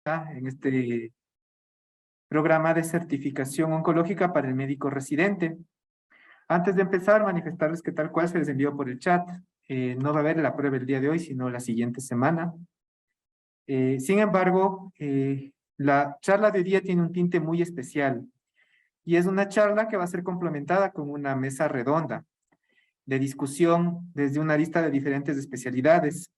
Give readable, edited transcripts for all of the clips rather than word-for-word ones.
en este programa de certificación oncológica para el médico residente. Antes de empezar, manifestarles que tal cual se les envió por el chat. No va a haber la prueba el día de hoy, sino la siguiente semana. Sin embargo, la charla de hoy día tiene un tinte muy especial y es una charla que va a ser complementada con una mesa redonda de discusión desde una lista de diferentes especialidades.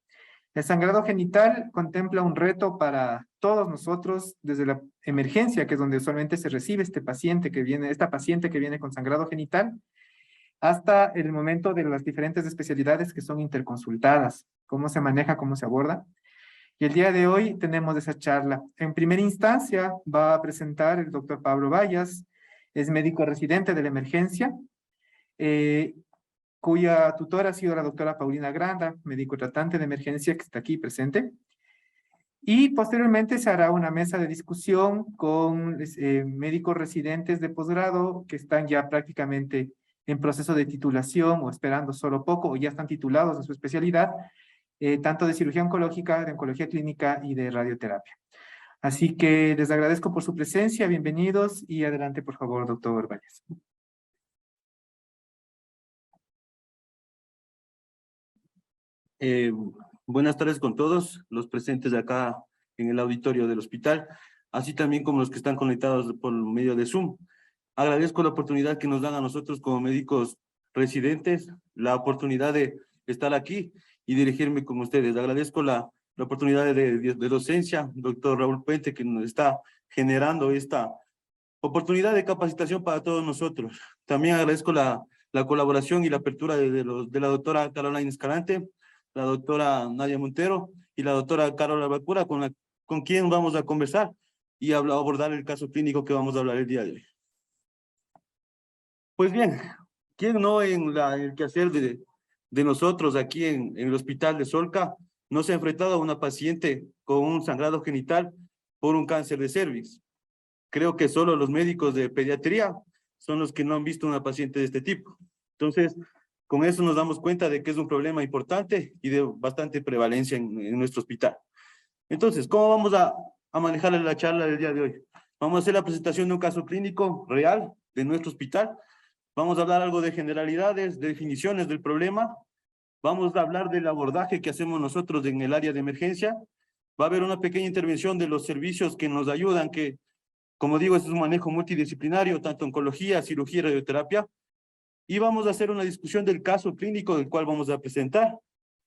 El sangrado genital contempla un reto para todos nosotros desde la emergencia, que es donde usualmente se recibe esta paciente que viene con sangrado genital, hasta el momento de las diferentes especialidades que son interconsultadas, cómo se maneja, cómo se aborda. Y el día de hoy tenemos esa charla. En primera instancia va a presentar el doctor Pablo Vallas, es médico residente de la emergencia, cuya tutora ha sido la doctora Paulina Granda, médico tratante de emergencia que está aquí presente. Y posteriormente se hará una mesa de discusión con médicos residentes de posgrado que están ya prácticamente en proceso de titulación o esperando solo poco o ya están titulados en su especialidad, tanto de cirugía oncológica, de oncología clínica y de radioterapia. Así que les agradezco por su presencia, bienvenidos y adelante por favor, doctor Valles. Buenas tardes con todos los presentes acá en el auditorio del hospital, así también como los que están conectados por medio de Zoom. Agradezco la oportunidad que nos dan a nosotros como médicos residentes, la oportunidad de estar aquí y dirigirme con ustedes. Agradezco la oportunidad de docencia, doctor Raúl Puente, que nos está generando esta oportunidad de capacitación para todos nosotros. También agradezco la colaboración y la apertura de la doctora Carolina Escalante, la doctora Nadia Montero y la doctora Carola Bacura, con quien vamos a conversar y abordar el caso clínico que vamos a hablar el día de hoy. Pues bien, ¿quién no en el quehacer de nosotros aquí en el hospital de Solca no se ha enfrentado a una paciente con un sangrado genital por un cáncer de cervix? Creo que solo los médicos de pediatría son los que no han visto una paciente de este tipo. Entonces, con eso nos damos cuenta de que es un problema importante y de bastante prevalencia en nuestro hospital. Entonces, ¿cómo vamos a manejar la charla del día de hoy? Vamos a hacer la presentación de un caso clínico real de nuestro hospital. Vamos a hablar algo de generalidades, de definiciones del problema. Vamos a hablar del abordaje que hacemos nosotros en el área de emergencia. Va a haber una pequeña intervención de los servicios que nos ayudan, que, como digo, es un manejo multidisciplinario, tanto oncología, cirugía y radioterapia. Y vamos a hacer una discusión del caso clínico del cual vamos a presentar.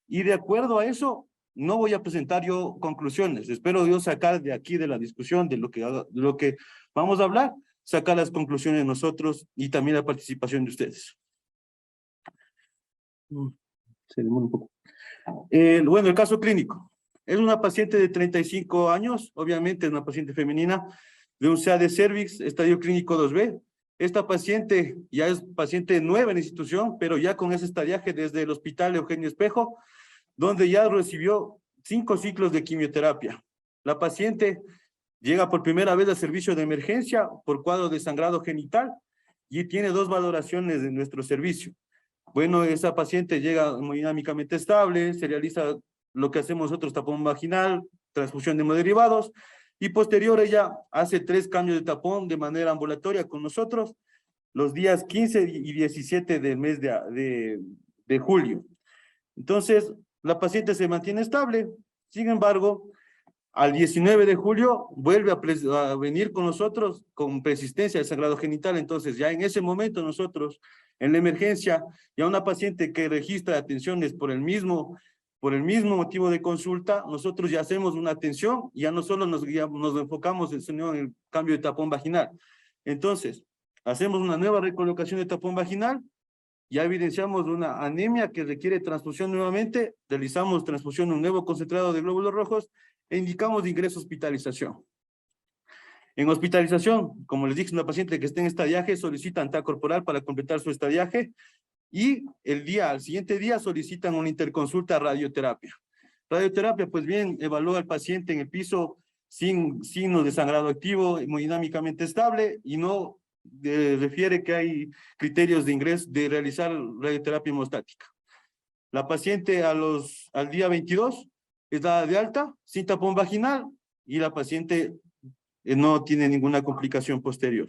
Y de acuerdo a eso, no voy a presentar yo conclusiones. Espero yo sacar de aquí, de la discusión, de lo que vamos a hablar, sacar las conclusiones nosotros y también la participación de ustedes. Se demora un poco. Bueno, el caso clínico. Es una paciente de 35 años, obviamente es una paciente femenina, de un CA de cervix, estadio clínico 2B. Esta paciente ya es paciente nueva en la institución, pero ya con ese estadiaje desde el hospital Eugenio Espejo, donde ya recibió 5 ciclos de quimioterapia. La paciente llega por primera vez al servicio de emergencia por cuadro de sangrado genital y tiene 2 valoraciones de nuestro servicio. Bueno, esa paciente llega hemodinámicamente estable, se realiza lo que hacemos nosotros, tapón vaginal, transfusión de hemoderivados, y posterior ella hace 3 cambios de tapón de manera ambulatoria con nosotros los días 15 y 17 del mes de julio. Entonces, la paciente se mantiene estable, sin embargo, al 19 de julio vuelve a venir con nosotros con persistencia de sangrado genital. Entonces, ya en ese momento nosotros, en la emergencia, ya una paciente que registra atenciones por el mismo motivo de consulta, nosotros ya hacemos una atención, ya no solo nos enfocamos en el cambio de tapón vaginal. Entonces, hacemos una nueva recolocación de tapón vaginal, ya evidenciamos una anemia que requiere transfusión nuevamente, realizamos transfusión de un nuevo concentrado de glóbulos rojos e indicamos ingreso a hospitalización. En hospitalización, como les dije, una paciente que está en estadiaje solicita TAC corporal para completar su estadiaje y al siguiente día solicitan una interconsulta radioterapia. Radioterapia, pues bien, evalúa al paciente en el piso sin signos de sangrado activo, hemodinámicamente estable y no refiere que hay criterios de ingreso de realizar radioterapia hemostática. La paciente al día 22 es dada de alta, sin tapón vaginal, y la paciente no tiene ninguna complicación posterior.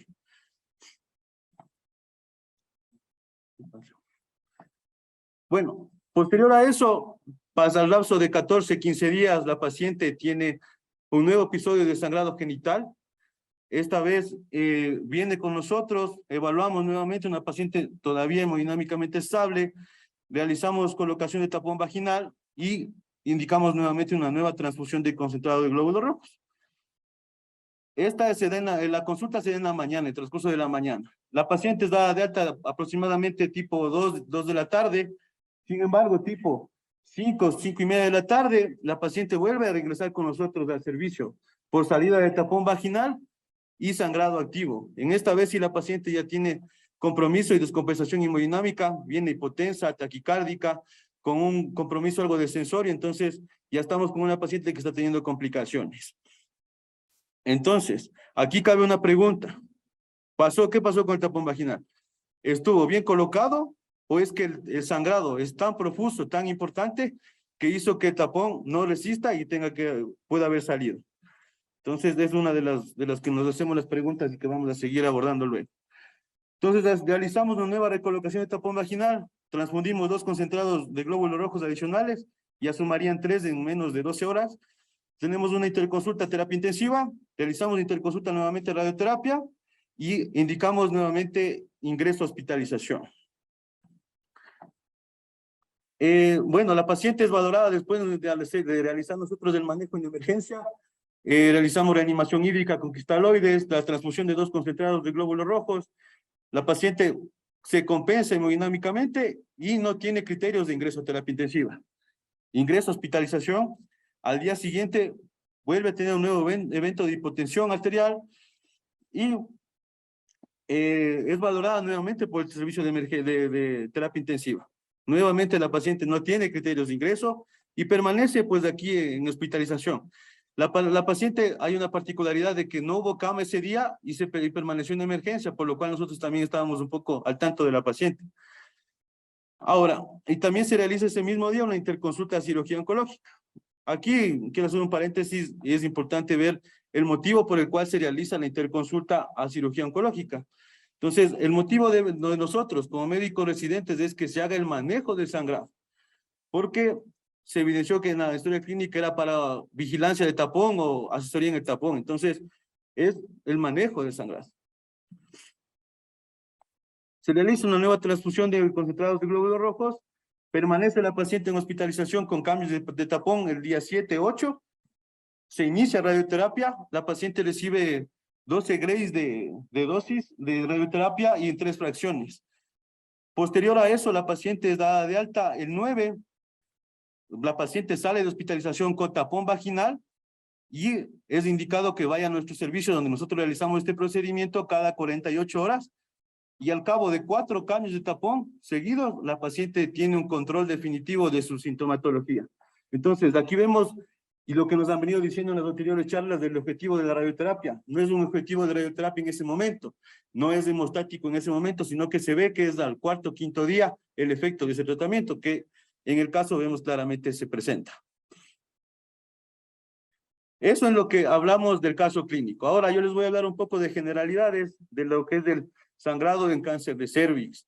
Bueno, posterior a eso, pasa el lapso de 14, 15 días, la paciente tiene un nuevo episodio de sangrado genital. Esta vez viene con nosotros, evaluamos nuevamente una paciente todavía hemodinámicamente estable, realizamos colocación de tapón vaginal y indicamos nuevamente una nueva transfusión de concentrado de glóbulos rojos. Esta se da la consulta se da en la mañana, en el transcurso de la mañana. La paciente es dada de alta aproximadamente tipo 2 de la tarde. Sin embargo, tipo 5:30 de la tarde, la paciente vuelve a regresar con nosotros al servicio por salida de tapón vaginal y sangrado activo. En esta vez, si la paciente ya tiene compromiso y descompensación hemodinámica, viene hipotensa, taquicárdica, con un compromiso algo de sensorio, entonces ya estamos con una paciente que está teniendo complicaciones. Entonces, aquí cabe una pregunta. ¿Qué pasó con el tapón vaginal? ¿Estuvo bien colocado o es que el sangrado es tan profuso, tan importante, que hizo que el tapón no resista y pueda haber salido? Entonces, es una de las que nos hacemos las preguntas y que vamos a seguir abordando luego. Entonces, realizamos una nueva recolocación de tapón vaginal, transfundimos 2 concentrados de glóbulos rojos adicionales, ya sumarían 3 en menos de 12 horas. Tenemos una interconsulta terapia intensiva, realizamos interconsulta nuevamente radioterapia y indicamos nuevamente ingreso a hospitalización. Bueno, la paciente es valorada después de realizar nosotros el manejo en emergencia. Realizamos reanimación hídrica con cristaloides, la transfusión de 2 concentrados de glóbulos rojos. La paciente se compensa hemodinámicamente y no tiene criterios de ingreso a terapia intensiva. Ingreso a hospitalización. Al día siguiente vuelve a tener un nuevo evento de hipotensión arterial y es valorada nuevamente por el servicio de terapia intensiva. Nuevamente la paciente no tiene criterios de ingreso y permanece pues aquí en hospitalización. La paciente, hay una particularidad de que no hubo cama ese día y permaneció en emergencia, por lo cual nosotros también estábamos un poco al tanto de la paciente. Ahora, y también se realiza ese mismo día una interconsulta de cirugía oncológica. Aquí quiero hacer un paréntesis y es importante ver el motivo por el cual se realiza la interconsulta a cirugía oncológica. Entonces, el motivo de nosotros como médicos residentes es que se haga el manejo del sangrado, porque se evidenció que en la historia clínica era para vigilancia de tapón o asesoría en el tapón. Entonces, es el manejo del sangrado. Se realiza una nueva transfusión de concentrados de glóbulos rojos. Permanece la paciente en hospitalización con cambios de tapón el día 7, 8. Se inicia radioterapia. La paciente recibe 12 grays de dosis de radioterapia y en 3 fracciones. Posterior a eso, la paciente es dada de alta el 9. La paciente sale de hospitalización con tapón vaginal y es indicado que vaya a nuestro servicio donde nosotros realizamos este procedimiento cada 48 horas. Y al cabo de 4 cambios de tapón seguidos, la paciente tiene un control definitivo de su sintomatología. Entonces, aquí vemos, y lo que nos han venido diciendo en las anteriores charlas del objetivo de la radioterapia, no es un objetivo de radioterapia en ese momento, no es hemostático en ese momento, sino que se ve que es al 4º o 5º día el efecto de ese tratamiento, que en el caso vemos claramente se presenta. Eso es lo que hablamos del caso clínico. Ahora yo les voy a hablar un poco de generalidades de lo que es del sangrado en cáncer de cervix.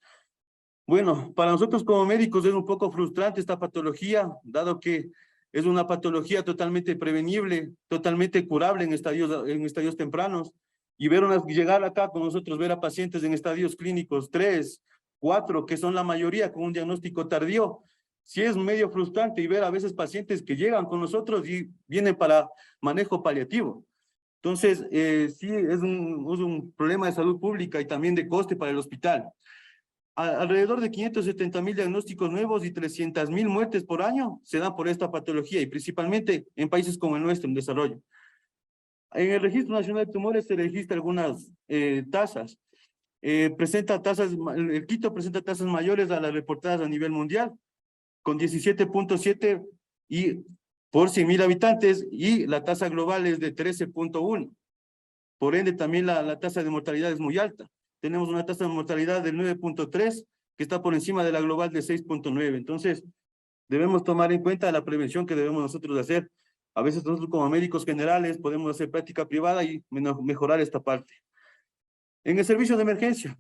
Bueno, para nosotros como médicos es un poco frustrante esta patología, dado que es una patología totalmente prevenible, totalmente curable en estadios tempranos, y llegar acá con nosotros, ver a pacientes en estadios clínicos 3, 4, que son la mayoría con un diagnóstico tardío, sí es medio frustrante, y ver a veces pacientes que llegan con nosotros y vienen para manejo paliativo. Entonces, sí, es un problema de salud pública y también de coste para el hospital. Alrededor de 570,000 diagnósticos nuevos y 300,000 muertes por año se dan por esta patología y principalmente en países como el nuestro, en desarrollo. En el Registro Nacional de Tumores se registran algunas tasas. El Quito presenta tasas mayores a las reportadas a nivel mundial, con 17.7 por 100,000 habitantes, y la tasa global es de 13.1. Por ende, también la tasa de mortalidad es muy alta. Tenemos una tasa de mortalidad del 9.3, que está por encima de la global de 6.9. Entonces, debemos tomar en cuenta la prevención que debemos nosotros hacer A veces nosotros como médicos generales podemos hacer práctica privada y mejorar esta parte. En el servicio de emergencia,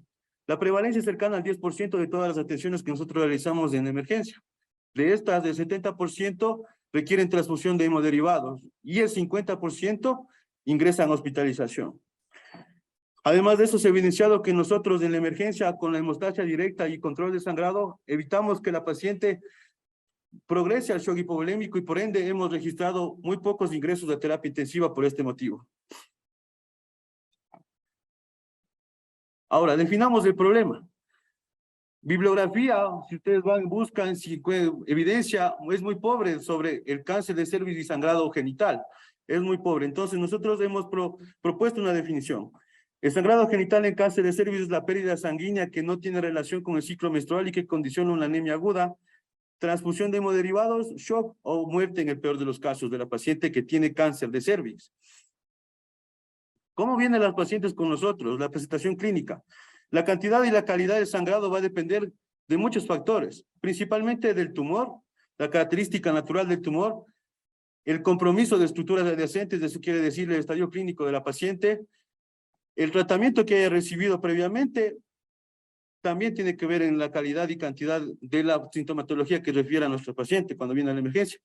la prevalencia es cercana al 10% de todas las atenciones que nosotros realizamos en emergencia. De estas, el 70% requieren transfusión de hemoderivados y el 50% ingresan a hospitalización. Además de eso, se ha evidenciado que nosotros en la emergencia, con la hemostasia directa y control de sangrado, evitamos que la paciente progrese al shock hipovolémico y por ende hemos registrado muy pocos ingresos de terapia intensiva por este motivo. Ahora, definamos el problema. Bibliografía, si ustedes van, buscan evidencia, es muy pobre sobre el cáncer de cervix y sangrado genital. Es muy pobre. Entonces, nosotros hemos propuesto una definición. El sangrado genital en cáncer de cervix es la pérdida sanguínea que no tiene relación con el ciclo menstrual y que condiciona una anemia aguda, transfusión de hemoderivados, shock o muerte en el peor de los casos de la paciente que tiene cáncer de cervix. ¿Cómo vienen las pacientes con nosotros? La presentación clínica. La cantidad y la calidad del sangrado va a depender de muchos factores, principalmente del tumor, la característica natural del tumor, el compromiso de estructuras adyacentes, eso quiere decir el estadio clínico de la paciente, el tratamiento que haya recibido previamente, también tiene que ver en la calidad y cantidad de la sintomatología que refiere a nuestro paciente cuando viene a la emergencia.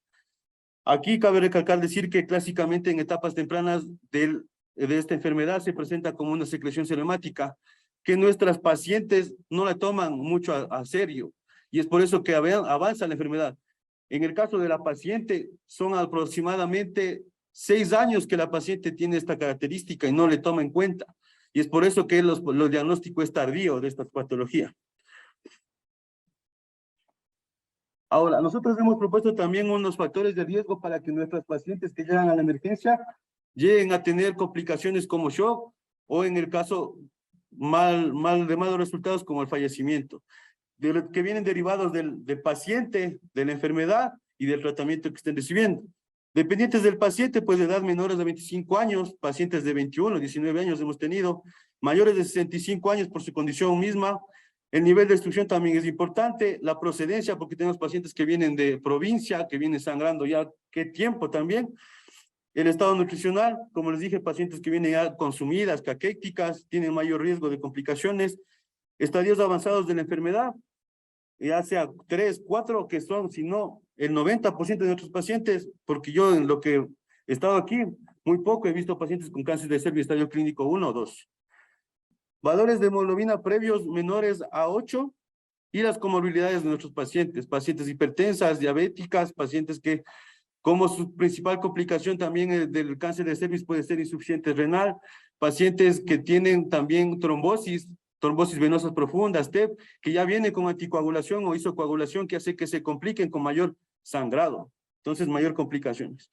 Aquí cabe recalcar decir que clásicamente en etapas tempranas de esta enfermedad se presenta como una secreción ceremática que nuestras pacientes no la toman mucho a serio y es por eso que avanza la enfermedad. En el caso de la paciente son aproximadamente 6 años que la paciente tiene esta característica y no le toma en cuenta. Y es por eso que el diagnóstico es tardío de esta patología. Ahora, nosotros hemos propuesto también unos factores de riesgo para que nuestras pacientes que llegan a la emergencia lleguen a tener complicaciones como shock o en el caso de malos resultados como el fallecimiento, que vienen derivados del paciente, de la enfermedad y del tratamiento que estén recibiendo. Dependientes del paciente, pues de edad menores de 25 años, pacientes de 21, 19 años hemos tenido, mayores de 65 años por su condición misma. El nivel de instrucción también es importante, la procedencia, porque tenemos pacientes que vienen de provincia, que vienen sangrando ya qué tiempo también. El estado nutricional, como les dije, pacientes que vienen ya consumidas, caquéticas, tienen mayor riesgo de complicaciones. Estadios avanzados de la enfermedad, ya sea 3, 4, que son, si no, el 90% de nuestros pacientes, porque yo en lo que he estado aquí, muy poco he visto pacientes con cáncer de cervix estadio clínico 1 o 2. Valores de hemoglobina previos menores a 8 y las comorbilidades de nuestros pacientes, pacientes hipertensas, diabéticas, pacientes que como su principal complicación también del cáncer de cervix puede ser insuficiente renal, pacientes que tienen también trombosis venosas profundas, TEP, que ya vienen con anticoagulación o isocoagulación que hace que se compliquen con mayor sangrado, entonces mayor complicaciones.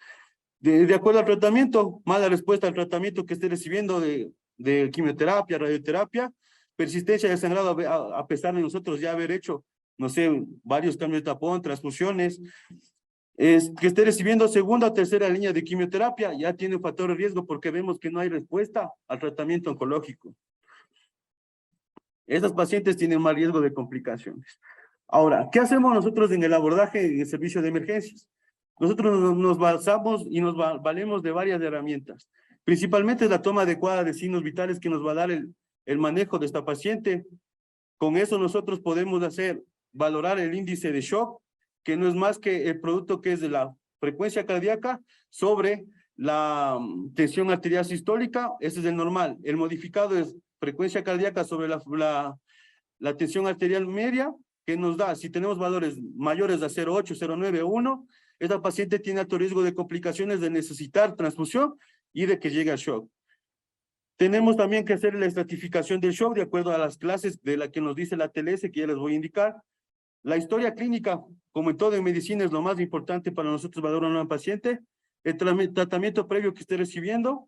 De acuerdo al tratamiento, mala respuesta al tratamiento que esté recibiendo de quimioterapia, radioterapia, persistencia de sangrado a pesar de nosotros ya haber hecho, no sé, varios cambios de tapón, transfusiones, que esté recibiendo segunda o tercera línea de quimioterapia, ya tiene un factor de riesgo porque vemos que no hay respuesta al tratamiento oncológico. Esas pacientes tienen más riesgo de complicaciones. Ahora, ¿qué hacemos nosotros en el abordaje en el servicio de emergencias? Nosotros nos basamos y nos valemos de varias herramientas. Principalmente la toma adecuada de signos vitales que nos va a dar el manejo de esta paciente. Con eso nosotros podemos valorar el índice de shock, que no es más que el producto que es de la frecuencia cardíaca sobre la tensión arterial sistólica. Ese es el normal. El modificado es frecuencia cardíaca sobre la tensión arterial media, que nos da, si tenemos valores mayores a 0,8, 0,9, 1, esta paciente tiene alto riesgo de complicaciones de necesitar transfusión y de que llegue a shock. Tenemos también que hacer la estratificación del shock de acuerdo a las clases de la que nos dice la TLS, que ya les voy a indicar. La historia clínica, como en todo en medicina, es lo más importante para nosotros valorar a un paciente, el tratamiento previo que esté recibiendo,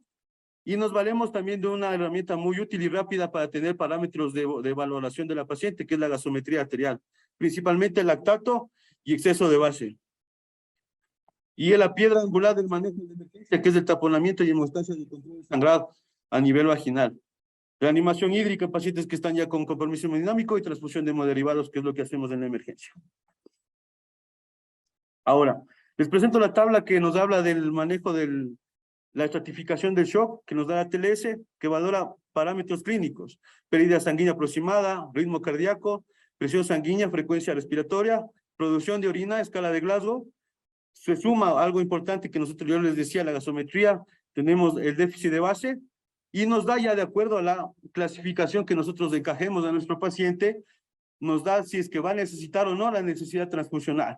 y nos valemos también de una herramienta muy útil y rápida para tener parámetros de valoración de la paciente, que es la gasometría arterial, principalmente el lactato y exceso de base. Y la piedra angular del manejo de emergencia, que es el taponamiento y hemostasia de control de sangrado a nivel vaginal. Reanimación hídrica en pacientes que están ya con compromiso hemodinámico y transfusión de hemoderivados, que es lo que hacemos en la emergencia. Ahora, Les presento la tabla que nos habla del manejo de la estratificación del shock, que nos da la TLS, que valora parámetros clínicos, pérdida sanguínea aproximada, ritmo cardíaco, presión sanguínea, frecuencia respiratoria, producción de orina, escala de Glasgow. Se suma algo importante que nosotros, yo les decía, la gasometría, tenemos el déficit de base, y nos da ya de acuerdo a la clasificación que nosotros encajemos a nuestro paciente, nos da si es que va a necesitar o no la necesidad transfusional.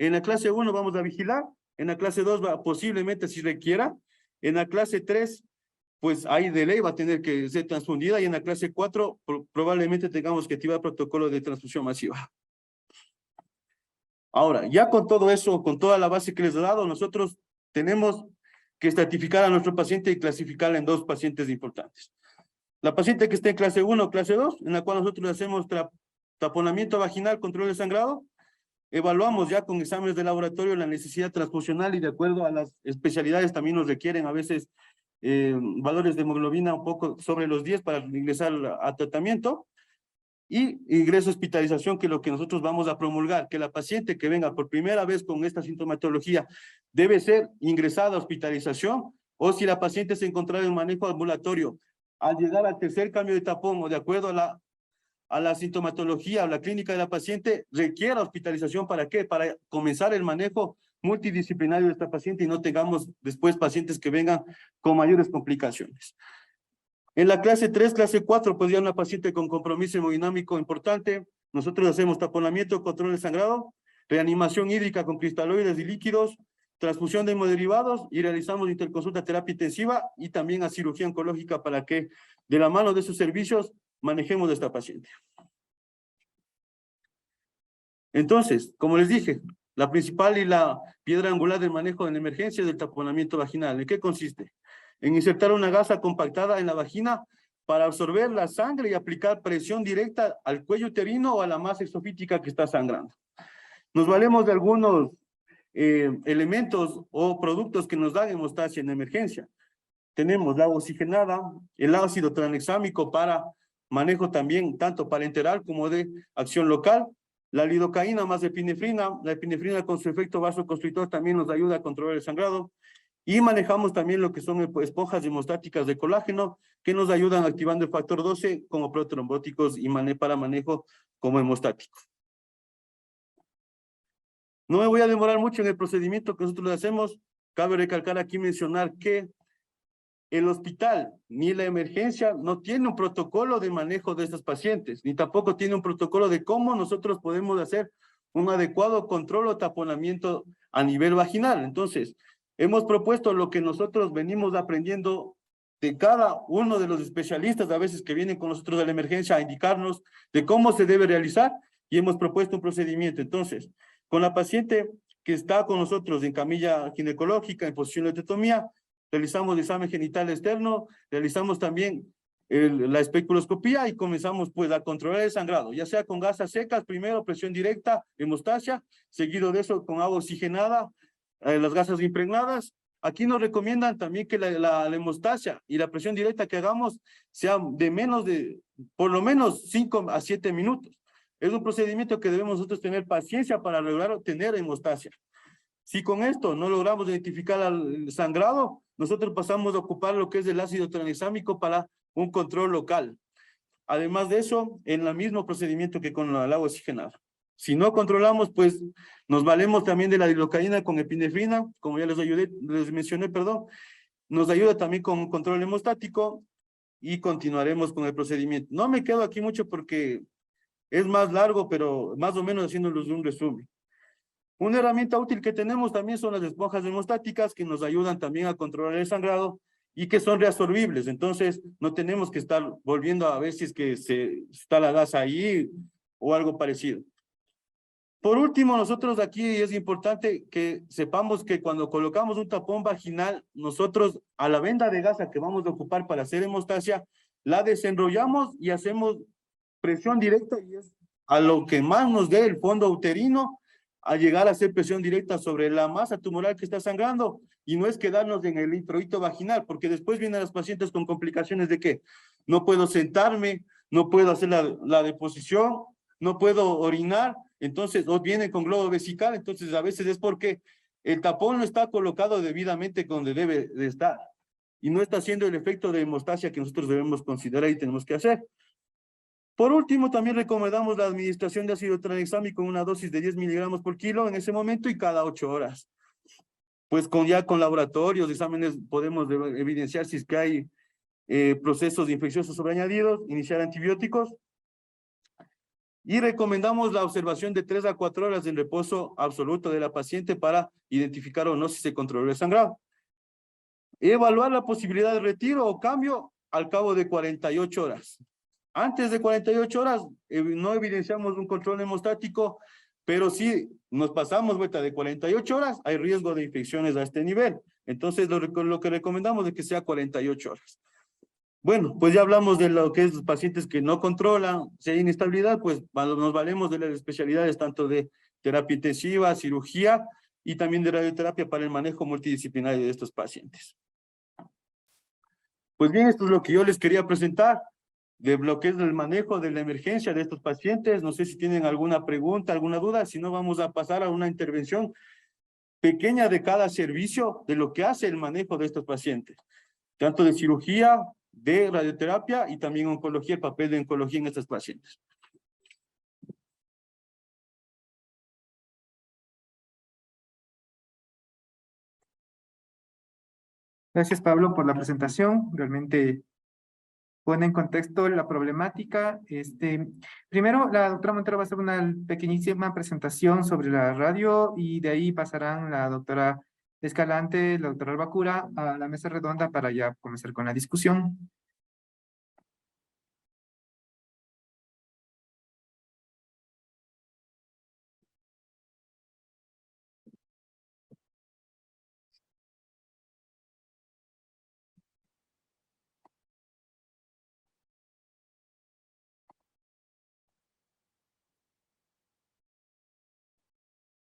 En la clase 1 vamos a vigilar, en la clase 2 va, posiblemente si requiera, en la clase 3 pues ahí de ley va a tener que ser transfundida, y en la clase 4 probablemente tengamos que activar protocolo de transfusión masiva. Ahora, ya con todo eso, con toda la base que les he dado, nosotros tenemos que estratificar a nuestro paciente y clasificarla en dos pacientes importantes. La paciente que está en clase 1 o clase 2, en la cual nosotros le hacemos taponamiento vaginal, control de sangrado, evaluamos ya con exámenes de laboratorio la necesidad transfusional, y de acuerdo a las especialidades también nos requieren a veces valores de hemoglobina un poco sobre los 10 para ingresar a tratamiento, y ingreso a hospitalización, que es lo que nosotros vamos a promulgar, que la paciente que venga por primera vez con esta sintomatología debe ser ingresada a hospitalización, o si la paciente se encontrara en manejo ambulatorio, al llegar al tercer cambio de tapón o de acuerdo a la sintomatología o la clínica de la paciente, requiera hospitalización. ¿Para qué? Para comenzar el manejo multidisciplinario de esta paciente y no tengamos después pacientes que vengan con mayores complicaciones. En la clase 3, clase 4, pues ya una paciente con compromiso hemodinámico importante, nosotros hacemos taponamiento, control de sangrado, reanimación hídrica con cristaloides y líquidos, transfusión de hemoderivados, y realizamos interconsulta terapia intensiva y también a cirugía oncológica, para que de la mano de esos servicios manejemos a esta paciente. Entonces, como les dije, la principal y la piedra angular del manejo en emergencia es el taponamiento vaginal. ¿En qué consiste? En insertar una gasa compactada en la vagina para absorber la sangre y aplicar presión directa al cuello uterino o a la masa exofítica que está sangrando. Nos valemos de algunos elementos o productos que nos dan hemostasia en emergencia. Tenemos la oxigenada, el ácido tranexámico para manejo también tanto parenteral como de acción local, la lidocaína más epinefrina. La epinefrina con su efecto vasoconstrictor también nos ayuda a controlar el sangrado, y manejamos también lo que son esponjas hemostáticas de colágeno que nos ayudan activando el factor 12 como protrombóticos y para manejo como hemostáticos. No me voy a demorar mucho en el procedimiento que nosotros le hacemos. Cabe recalcar aquí, mencionar que el hospital ni la emergencia no tiene un protocolo de manejo de estos pacientes, ni tampoco tiene un protocolo de cómo nosotros podemos hacer un adecuado control o taponamiento a nivel vaginal. Entonces, hemos propuesto lo que nosotros venimos aprendiendo de cada uno de los especialistas, a veces que vienen con nosotros a la emergencia a indicarnos de cómo se debe realizar, y hemos propuesto un procedimiento. Entonces, con la paciente que está con nosotros en camilla ginecológica, en posición de tetomía, realizamos el examen genital externo, realizamos también la especuloscopía y comenzamos pues a controlar el sangrado, ya sea con gasas secas, primero presión directa, hemostasia, seguido de eso con agua oxigenada, las gasas impregnadas. Aquí nos recomiendan también que la hemostasia y la presión directa que hagamos sea de menos de, por lo menos 5 a 7 minutos. Es un procedimiento que debemos nosotros tener paciencia para lograr obtener hemostasia. Si con esto no logramos identificar el sangrado, nosotros pasamos a ocupar lo que es el ácido tranexámico para un control local. Además de eso, en el mismo procedimiento que con el agua oxigenada. Si no controlamos, pues nos valemos también de la lidocaína con epinefrina, como ya les mencioné, perdón. Nos ayuda también con control hemostático y continuaremos con el procedimiento. No me quedo aquí mucho porque es más largo, pero más o menos haciéndoles un resumen. Una herramienta útil que tenemos también son las esponjas hemostáticas, que nos ayudan también a controlar el sangrado y que son reabsorbibles. Entonces, no tenemos que estar volviendo a ver si es que está la gasa ahí o algo parecido. Por último, nosotros aquí es importante que sepamos que cuando colocamos un tapón vaginal, nosotros a la venda de gasa que vamos a ocupar para hacer hemostasia, la desenrollamos y hacemos presión directa, y es a lo que más nos dé el fondo uterino, a llegar a hacer presión directa sobre la masa tumoral que está sangrando, y no es quedarnos en el introito vaginal, porque después vienen las pacientes con complicaciones de que no puedo sentarme, no puedo hacer la deposición, no puedo orinar, entonces, o vienen con globo vesical, entonces a veces es porque El tapón no está colocado debidamente donde debe de estar y no está haciendo el efecto de hemostasia que nosotros debemos considerar y tenemos que hacer. Por último, también recomendamos la administración de ácido tranexámico con una dosis de 10 miligramos por kilo en ese momento y cada 8 horas. Pues con laboratorios, exámenes, podemos evidenciar si es que hay procesos infecciosos sobreañadidos, iniciar antibióticos. Y recomendamos la observación de 3 a 4 horas en reposo absoluto de la paciente para identificar o no si se controló el sangrado. Evaluar la posibilidad de retiro o cambio al cabo de 48 horas. Antes de 48 horas no evidenciamos un control hemostático, pero si nos pasamos vuelta de 48 horas, hay riesgo de infecciones a este nivel. Entonces lo que recomendamos es que sea 48 horas. Bueno, pues ya hablamos de lo que es los pacientes que no controlan, si hay inestabilidad, pues nos valemos de las especialidades tanto de terapia intensiva, cirugía y también de radioterapia para el manejo multidisciplinario de estos pacientes. Pues bien, esto es lo que yo les quería presentar de lo que es el manejo de la emergencia de estos pacientes. No sé si tienen alguna pregunta, alguna duda, si no vamos a pasar a una intervención pequeña de cada servicio de lo que hace el manejo de estos pacientes, tanto de cirugía, de radioterapia y también oncología, el papel de oncología en estos pacientes. Gracias, Pablo, por la presentación. Realmente pone en contexto la problemática. Primero, la doctora Montero va a hacer una pequeñísima presentación sobre la radio y de ahí pasarán la doctora Escalante, la doctora Albacura a la mesa redonda para ya comenzar con la discusión.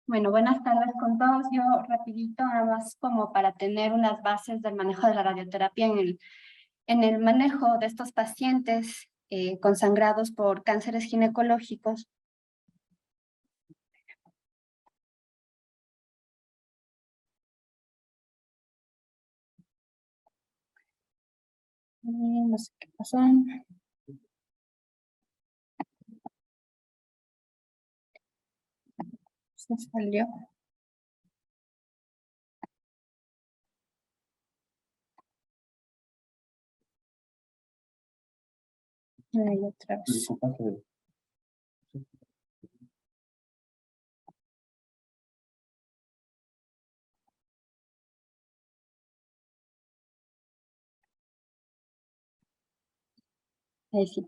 Bueno, buenas tardes con todos. Yo rapidito, nada más como para tener unas bases del manejo de la radioterapia en el manejo de estos pacientes consangrados por cánceres ginecológicos. No sé qué pasó. Se salió. Ahí otra vez. Ahí sí.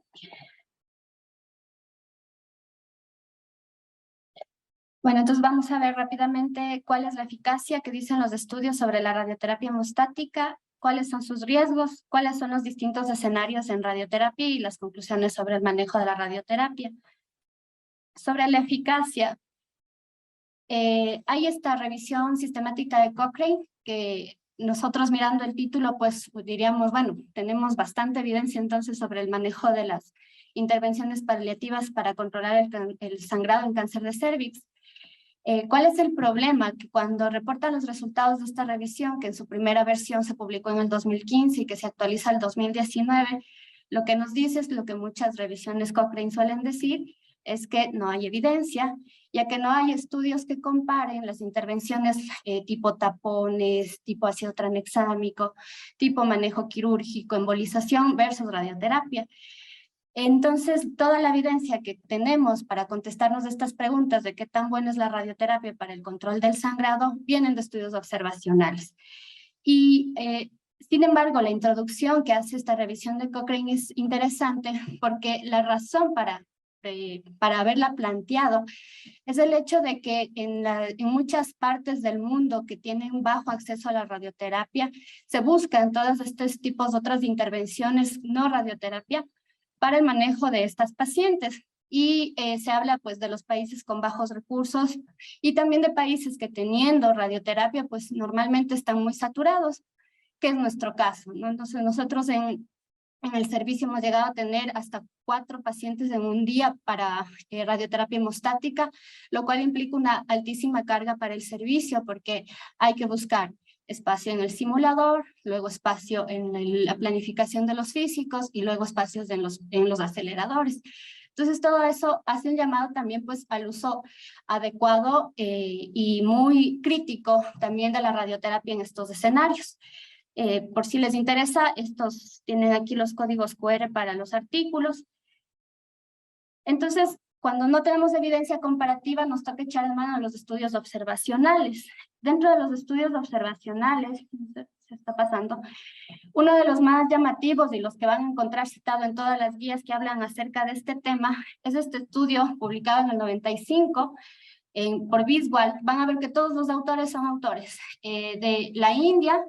Bueno, entonces vamos a ver rápidamente cuál es la eficacia que dicen los estudios sobre la radioterapia hemostática, cuáles son sus riesgos, cuáles son los distintos escenarios en radioterapia y las conclusiones sobre el manejo de la radioterapia. Sobre la eficacia, hay esta revisión sistemática de Cochrane, que nosotros mirando el título, pues diríamos, bueno, tenemos bastante evidencia entonces sobre el manejo de las intervenciones paliativas para controlar el sangrado en cáncer de cérvix. ¿Cuál es el problema? Que cuando reportan los resultados de esta revisión, que en su primera versión se publicó en el 2015 y que se actualiza el 2019, lo que nos dice es lo que muchas revisiones Cochrane suelen decir, es que no hay evidencia, ya que no hay estudios que comparen las intervenciones tipo tapones, tipo ácido tranexámico, tipo manejo quirúrgico, embolización versus radioterapia. Entonces, toda la evidencia que tenemos para contestarnos estas preguntas de qué tan buena es la radioterapia para el control del sangrado vienen de estudios observacionales. Y sin embargo, la introducción que hace esta revisión de Cochrane es interesante porque la razón para haberla planteado es el hecho de que en muchas partes del mundo que tienen bajo acceso a la radioterapia, se buscan todos estos tipos de otras intervenciones no radioterapia para el manejo de estas pacientes. Y se habla pues de los países con bajos recursos y también de países que teniendo radioterapia pues normalmente están muy saturados, que es nuestro caso, ¿no? Entonces nosotros en En el servicio hemos llegado a tener hasta 4 pacientes en un día para radioterapia hemostática, lo cual implica una altísima carga para el servicio porque hay que buscar espacio en el simulador, luego espacio en la planificación de los físicos y luego espacios en los aceleradores. Entonces todo eso hace un llamado también pues al uso adecuado y muy crítico también de la radioterapia en estos escenarios. Por si les interesa, estos tienen aquí los códigos QR para los artículos. Entonces, cuando no tenemos evidencia comparativa, nos toca echar mano a los estudios observacionales. Dentro de los estudios observacionales, se está pasando, uno de los más llamativos y los que van a encontrar citado en todas las guías que hablan acerca de este tema, es este estudio publicado en el 95 por Biswal. Van a ver que todos los autores son autores de la India,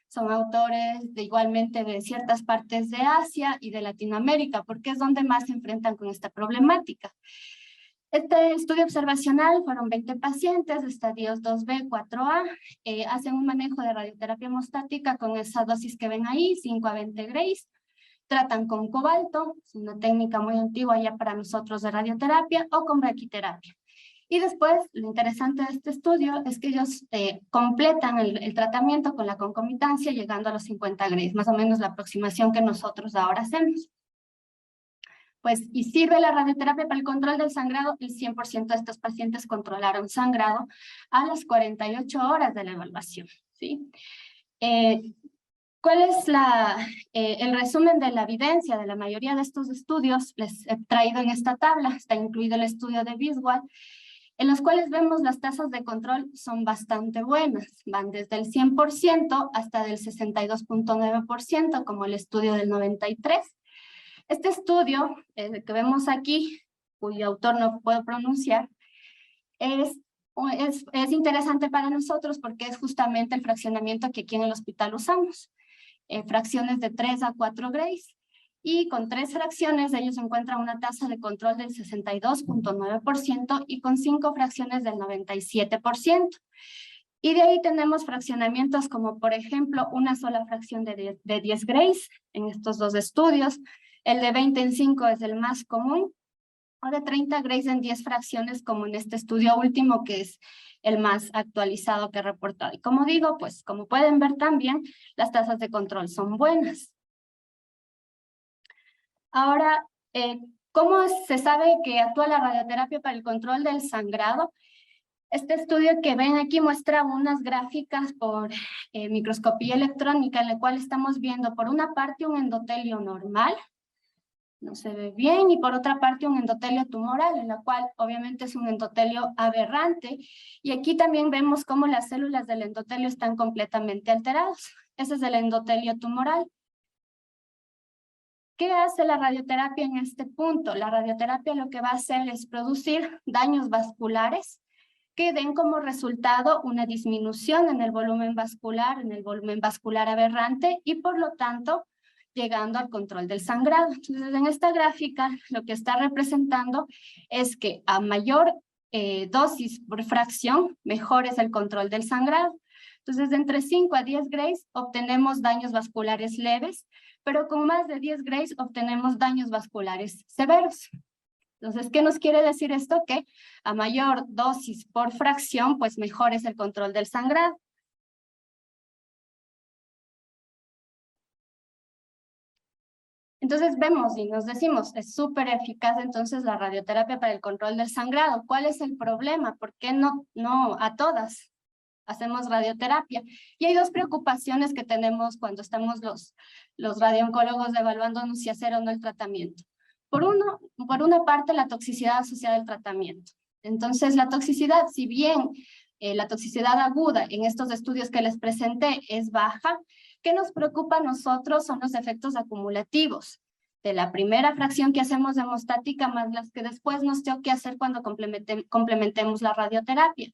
son autores igualmente de ciertas partes de Asia y de Latinoamérica, porque es donde más se enfrentan con esta problemática. Este estudio observacional fueron 20 pacientes, estadios 2B, 4A, hacen un manejo de radioterapia hemostática con esa dosis que ven ahí, 5 a 20 grays, tratan con cobalto, es una técnica muy antigua ya para nosotros de radioterapia, o con braquiterapia. Y después, lo interesante de este estudio es que ellos completan el tratamiento con la concomitancia llegando a los 50 grays, más o menos la aproximación que nosotros ahora hacemos. Pues, y sirve la radioterapia para el control del sangrado. El 100% de estos pacientes controlaron sangrado a las 48 horas de la evaluación, ¿sí? ¿Cuál es el resumen de la evidencia de la mayoría de estos estudios? Les he traído en esta tabla, está incluido el estudio de Biswal, en los cuales vemos las tasas de control son bastante buenas, van desde el 100% hasta del 62.9%, como el estudio del 93. Este estudio que vemos aquí, cuyo autor no puedo pronunciar, es interesante para nosotros porque es justamente el fraccionamiento que aquí en el hospital usamos. Fracciones de 3 a 4 grays. Y con 3 fracciones ellos encuentran una tasa de control del 62.9% y con 5 fracciones del 97%. Y de ahí tenemos fraccionamientos como, por ejemplo, una sola fracción de 10 grays en estos dos estudios. El de 20 en 5 es el más común, o de 30 grays en 10 fracciones, como en este estudio último, que es el más actualizado que he reportado. Y como digo, pues como pueden ver también, las tasas de control son buenas. Ahora, ¿cómo se sabe que actúa la radioterapia para el control del sangrado? Este estudio que ven aquí muestra unas gráficas por microscopía electrónica, en la cual estamos viendo por una parte un endotelio normal, no se ve bien, y por otra parte un endotelio tumoral, en la cual obviamente es un endotelio aberrante, y aquí también vemos cómo las células del endotelio están completamente alteradas. Ese es el endotelio tumoral. ¿Qué hace la radioterapia en este punto? La radioterapia lo que va a hacer es producir daños vasculares que den como resultado una disminución en el volumen vascular aberrante, y por lo tanto llegando al control del sangrado. Entonces, en esta gráfica lo que está representando es que a mayor dosis por fracción, mejor es el control del sangrado. Entonces, de entre 5 a 10 grays obtenemos daños vasculares leves, pero con más de 10 grays obtenemos daños vasculares severos. Entonces, ¿qué nos quiere decir esto? Que a mayor dosis por fracción, pues mejor es el control del sangrado. Entonces vemos y nos decimos, es súper eficaz entonces la radioterapia para el control del sangrado. ¿Cuál es el problema? ¿Por qué no a todas hacemos radioterapia? Y hay dos preocupaciones que tenemos cuando estamos los radiooncólogos evaluándonos si hacer o no el tratamiento. Por una parte, la toxicidad asociada al tratamiento. Entonces, la toxicidad, si bien la toxicidad aguda en estos estudios que les presenté es baja, ¿qué nos preocupa a nosotros? Son los efectos acumulativos de la primera fracción que hacemos de hemostática más las que después nos tengo que hacer cuando complementemos la radioterapia.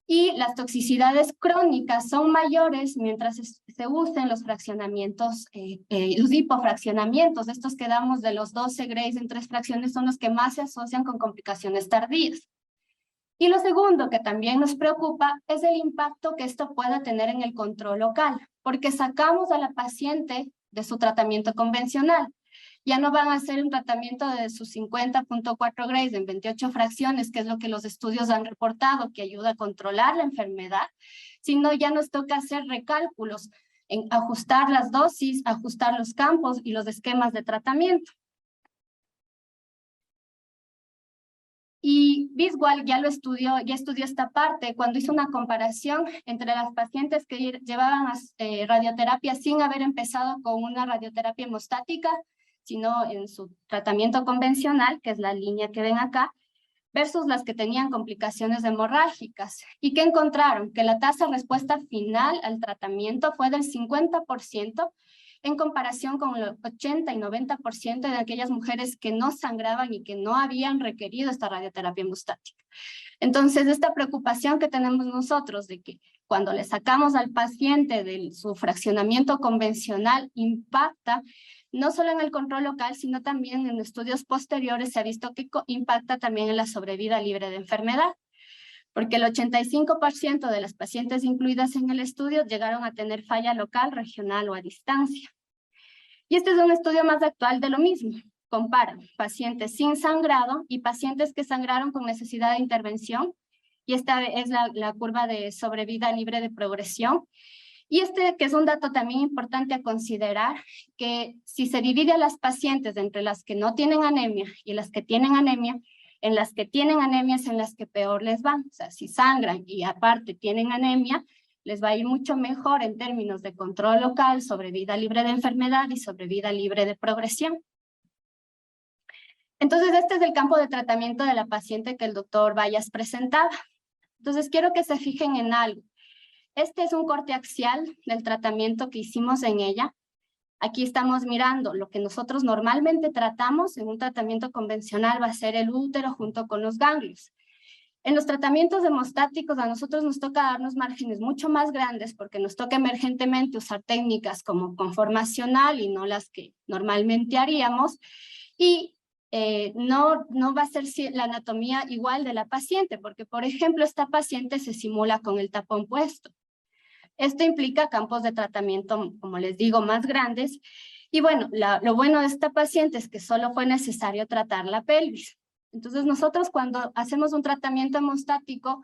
Y las toxicidades crónicas son mayores mientras se usen los fraccionamientos, los hipofraccionamientos. Estos que damos de los 12 grays en 3 fracciones son los que más se asocian con complicaciones tardías. Y lo segundo que también nos preocupa es el impacto que esto pueda tener en el control local, porque sacamos a la paciente de su tratamiento convencional. Ya no van a hacer un tratamiento de sus 50.4 grays en 28 fracciones, que es lo que los estudios han reportado, que ayuda a controlar la enfermedad, sino ya nos toca hacer recálculos, en ajustar las dosis, ajustar los campos y los esquemas de tratamiento. Y Biswal ya estudió esta parte cuando hizo una comparación entre las pacientes que llevaban radioterapia sin haber empezado con una radioterapia hemostática, sino en su tratamiento convencional, que es la línea que ven acá, versus las que tenían complicaciones hemorrágicas. ¿Y qué encontraron? Que la tasa de respuesta final al tratamiento fue del 50%, en comparación con el 80 y 90% de aquellas mujeres que no sangraban y que no habían requerido esta radioterapia hemostática. Entonces, esta preocupación que tenemos nosotros de que cuando le sacamos al paciente de su fraccionamiento convencional impacta no solo en el control local, sino también en estudios posteriores se ha visto que impacta también en la sobrevida libre de enfermedad, porque el 85% de las pacientes incluidas en el estudio llegaron a tener falla local, regional o a distancia. Y este es un estudio más actual de lo mismo. Compara pacientes sin sangrado y pacientes que sangraron con necesidad de intervención, y esta es la curva de sobrevida libre de progresión. Y que es un dato también importante a considerar, que si se divide a las pacientes entre las que no tienen anemia y las que tienen anemia, en las que tienen anemia es en las que peor les van. O sea, si sangran y aparte tienen anemia, les va a ir mucho mejor en términos de control local, sobrevida libre de enfermedad y sobrevida libre de progresión. Entonces, este es el campo de tratamiento de la paciente que el doctor Bayas presentaba. Entonces, quiero que se fijen en algo. Este es un corte axial del tratamiento que hicimos en ella. Aquí estamos mirando lo que nosotros normalmente tratamos en un tratamiento convencional va a ser el útero junto con los ganglios. En los tratamientos hemostáticos a nosotros nos toca darnos márgenes mucho más grandes porque nos toca emergentemente usar técnicas como conformacional y no las que normalmente haríamos. Y no va a ser la anatomía igual de la paciente porque, por ejemplo, esta paciente se simula con el tapón puesto. Esto implica campos de tratamiento, como les digo, más grandes. Y bueno, lo bueno de esta paciente es que solo fue necesario tratar la pelvis. Entonces nosotros cuando hacemos un tratamiento hemostático,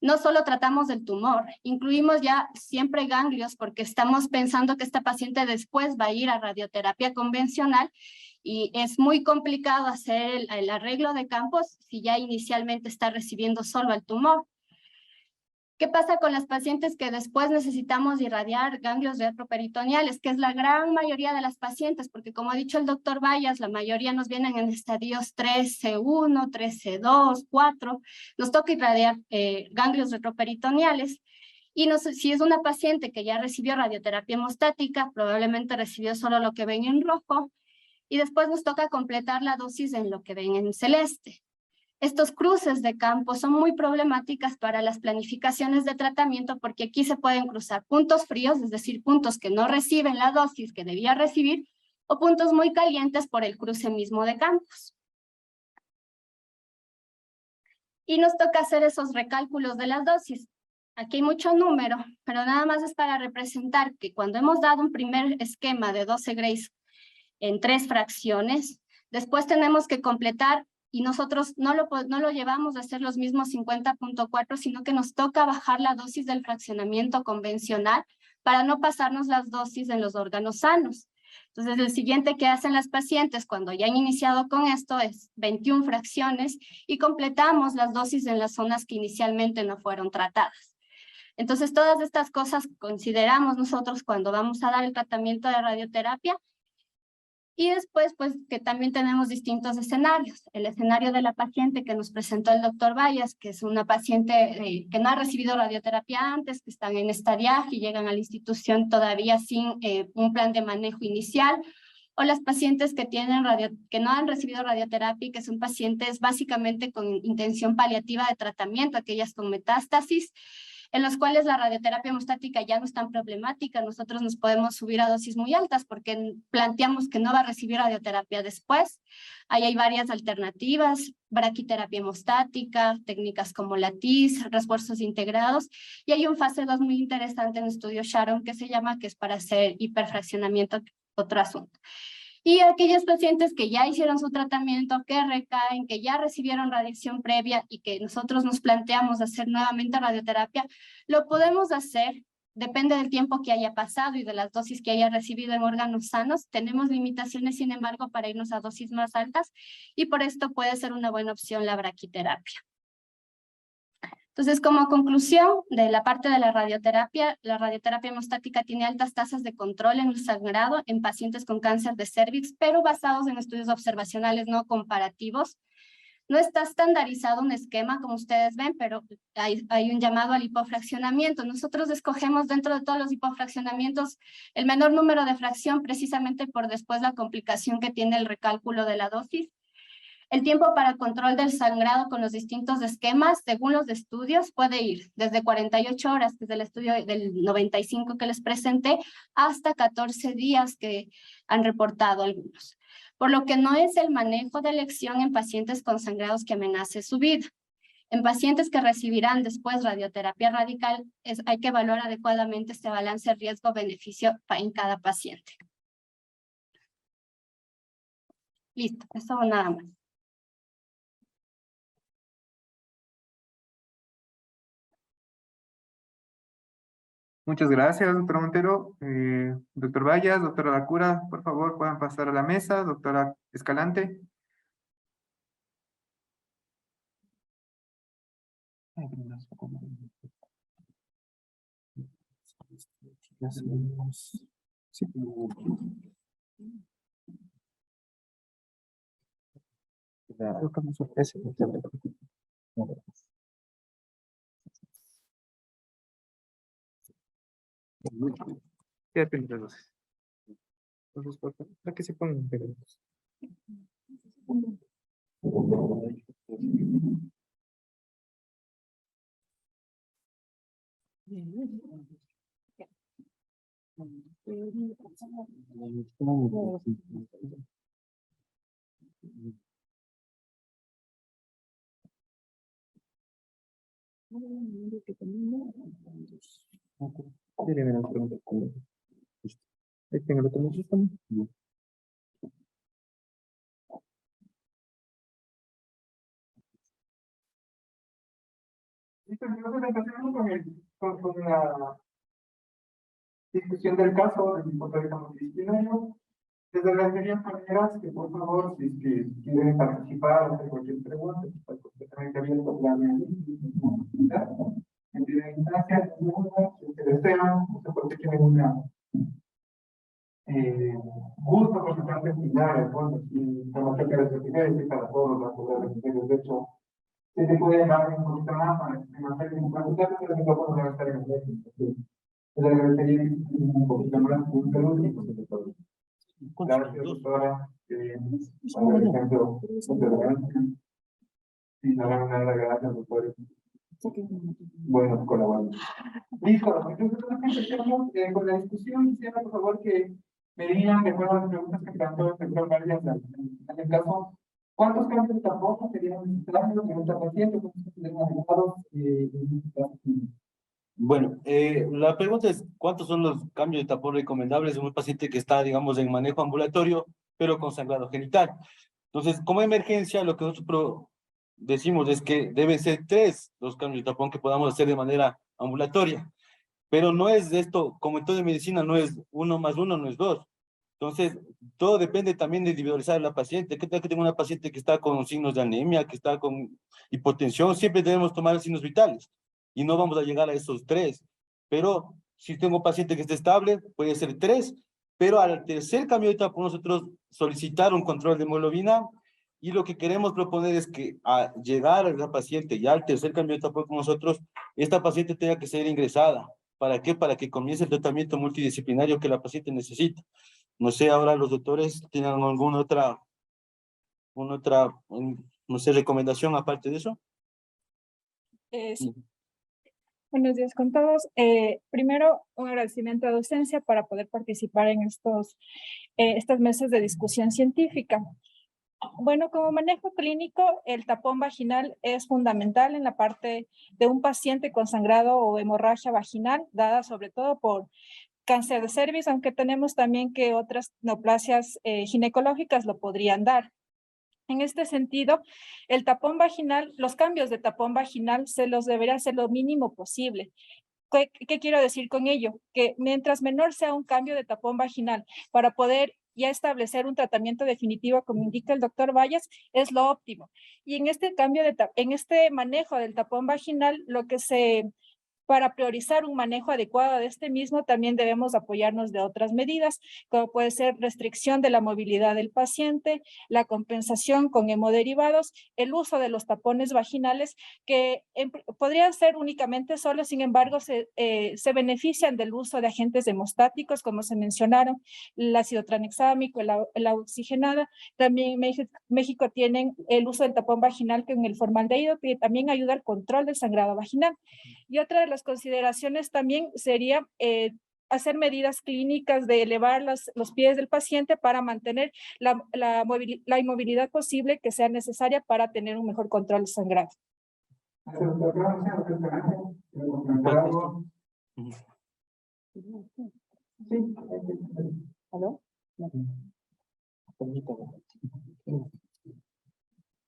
no solo tratamos del tumor, incluimos ya siempre ganglios porque estamos pensando que esta paciente después va a ir a radioterapia convencional y es muy complicado hacer el arreglo de campos si ya inicialmente está recibiendo solo el tumor. ¿Qué pasa con las pacientes que después necesitamos irradiar ganglios retroperitoneales? Que es la gran mayoría de las pacientes, porque como ha dicho el doctor Bayas, la mayoría nos vienen en estadios 3C1, 3C2, 4. Nos toca irradiar ganglios retroperitoneales. Y si es una paciente que ya recibió radioterapia hemostática, probablemente recibió solo lo que ven en rojo, y después nos toca completar la dosis en lo que ven en celeste. Estos cruces de campo son muy problemáticas para las planificaciones de tratamiento porque aquí se pueden cruzar puntos fríos, es decir, puntos que no reciben la dosis que debía recibir, o puntos muy calientes por el cruce mismo de campos. Y nos toca hacer esos recálculos de las dosis. Aquí hay mucho número, pero nada más es para representar que cuando hemos dado un primer esquema de 12 grays en 3 fracciones, después tenemos que completar y nosotros no lo llevamos a hacer los mismos 50.4, sino que nos toca bajar la dosis del fraccionamiento convencional para no pasarnos las dosis en los órganos sanos. Entonces, el siguiente que hacen las pacientes cuando ya han iniciado con esto es 21 fracciones y completamos las dosis en las zonas que inicialmente no fueron tratadas. Entonces, todas estas cosas consideramos nosotros cuando vamos a dar el tratamiento de radioterapia. Y después, pues, que también tenemos distintos escenarios. El escenario de la paciente que nos presentó el doctor Bayas, que es una paciente que no ha recibido radioterapia antes, que están en estadiaje y llegan a la institución todavía sin un plan de manejo inicial, o las pacientes que no han recibido radioterapia y que son pacientes básicamente con intención paliativa de tratamiento, aquellas con metástasis, en los cuales la radioterapia hemostática ya no es tan problemática. Nosotros nos podemos subir a dosis muy altas porque planteamos que no va a recibir radioterapia después. Ahí hay varias alternativas, braquiterapia hemostática, técnicas como la TIS, refuerzos integrados, y hay un fase 2 muy interesante en el estudio Sharon que se llama, que es para hacer hiperfraccionamiento otro asunto. Y aquellos pacientes que ya hicieron su tratamiento, que recaen, que ya recibieron radiación previa y que nosotros nos planteamos hacer nuevamente radioterapia, lo podemos hacer, depende del tiempo que haya pasado y de las dosis que haya recibido en órganos sanos. Tenemos limitaciones, sin embargo, para irnos a dosis más altas y por esto puede ser una buena opción la braquiterapia. Entonces, como conclusión de la parte de la radioterapia hemostática tiene altas tasas de control en el sangrado en pacientes con cáncer de cervix, pero basados en estudios observacionales no comparativos. No está estandarizado un esquema, como ustedes ven, pero hay un llamado al hipofraccionamiento. Nosotros escogemos dentro de todos los hipofraccionamientos el menor número de fracción, precisamente por después la complicación que tiene el recálculo de la dosis. El tiempo para control del sangrado con los distintos esquemas, según los estudios, puede ir desde 48 horas, desde el estudio del 95 que les presenté, hasta 14 días que han reportado algunos. Por lo que no es el manejo de elección en pacientes con sangrados que amenace su vida. En pacientes que recibirán después radioterapia radical, hay que evaluar adecuadamente este balance riesgo-beneficio en cada paciente. Listo, eso nada más. Muchas gracias, doctor Montero. Doctor Vallas, doctora Lacura, por favor, puedan pasar a la mesa. Doctora Escalante. Quédate los dos. Entonces, por favor, para que se pongan pegados. Ahí tengo lo que me gustan. Listo, entonces empecemos con la discusión del caso del hipotético multidisciplinario. Desde las anteriores maneras, que por favor, si es que quieren participar o hacer cualquier pregunta, está completamente abierto la actividad. En primera instancia, preguntas, si se desean, no sé por qué tienen una gusto por su parte final, al fondo, y como que las actividades y para todos los actividades, de hecho, se puede dar un poquito más para que se mantenga un poquito, pero el micrófono debe estar en el medio. Entonces, le agradecería un poquito más, un saludo y pues, de todo. Gracias, doctora. Por ejemplo, sí, no hagan nada, gracias, doctor. Buenos colaboradores. Listo, entonces empezamos con la discusión. Quisiera, por favor, que me digan, de acuerdo a las preguntas que planteó el doctor Varias, en el caso, ¿cuántos cambios de tapón serían necesarios en esta paciente? ¿Cuántos serían adecuados en este caso? Bueno, la pregunta es, ¿cuántos son los cambios de tapón recomendables en un paciente que está, digamos, en manejo ambulatorio, pero con sangrado genital? Entonces, como emergencia, lo que nosotros decimos es que deben ser 3 los cambios de tapón que podamos hacer de manera ambulatoria. Pero no es esto, como en toda medicina, no es 1 más 1, no es 2. Entonces, todo depende también de individualizar a la paciente. ¿Qué tal que tengo una paciente que está con signos de anemia, que está con hipotensión? Siempre debemos tomar signos vitales y no vamos a llegar a esos 3. Pero si tengo un paciente que esté estable, puede ser 3. Pero al tercer cambio de etapa, nosotros solicitar un control de hemoglobina y lo que queremos proponer es que al llegar a la paciente ya al tercer cambio de etapa con nosotros, esta paciente tenga que ser ingresada. ¿Para qué? Para que comience el tratamiento multidisciplinario que la paciente necesita. No sé, ahora los doctores tienen alguna otra, no sé, recomendación aparte de eso. Sí. Buenos días con todos. Primero, un agradecimiento a docencia para poder participar en estas mesas de discusión científica. Bueno, como manejo clínico, el tapón vaginal es fundamental en la parte de un paciente con sangrado o hemorragia vaginal, dada sobre todo por cáncer de cervix, aunque tenemos también que otras neoplasias ginecológicas lo podrían dar. En este sentido, el tapón vaginal, los cambios de tapón vaginal se los debería hacer lo mínimo posible. ¿Qué quiero decir con ello? Que mientras menor sea un cambio de tapón vaginal para poder ya establecer un tratamiento definitivo, como indica el doctor Vallas, es lo óptimo. Y en este en este manejo del tapón vaginal, para priorizar un manejo adecuado de este mismo, también debemos apoyarnos de otras medidas, como puede ser restricción de la movilidad del paciente, la compensación con hemoderivados, el uso de los tapones vaginales, que podrían ser únicamente solos, sin embargo, se benefician del uso de agentes hemostáticos, como se mencionaron, el ácido tranexámico, la oxigenada. También en México tienen el uso del tapón vaginal con el formaldehído, que también ayuda al control del sangrado vaginal. Y otra de las consideraciones también sería hacer medidas clínicas de elevar los pies del paciente para mantener la inmovilidad posible que sea necesaria para tener un mejor control del sangrado. ¿Aló? No.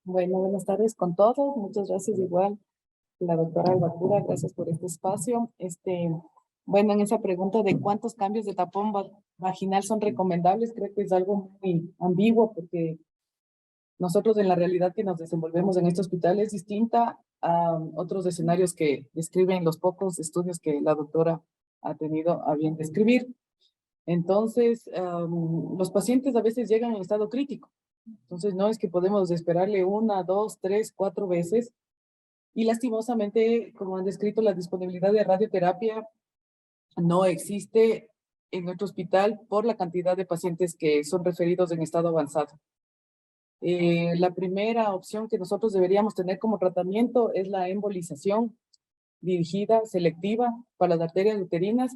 Bueno, buenas tardes con todos. Muchas gracias igual, la doctora Albacura, gracias por este espacio. Bueno, en esa pregunta de cuántos cambios de tapón vaginal son recomendables, creo que es algo muy ambiguo porque nosotros en la realidad que nos desenvolvemos en este hospital es distinta a otros escenarios que describen los pocos estudios que la doctora ha tenido a bien describir. Entonces, los pacientes a veces llegan en estado crítico. Entonces, no es que podemos esperarle 1, 2, 3, 4 veces. Y lastimosamente, como han descrito, la disponibilidad de radioterapia no existe en nuestro hospital por la cantidad de pacientes que son referidos en estado avanzado. La primera opción que nosotros deberíamos tener como tratamiento es la embolización dirigida, selectiva, para las arterias uterinas.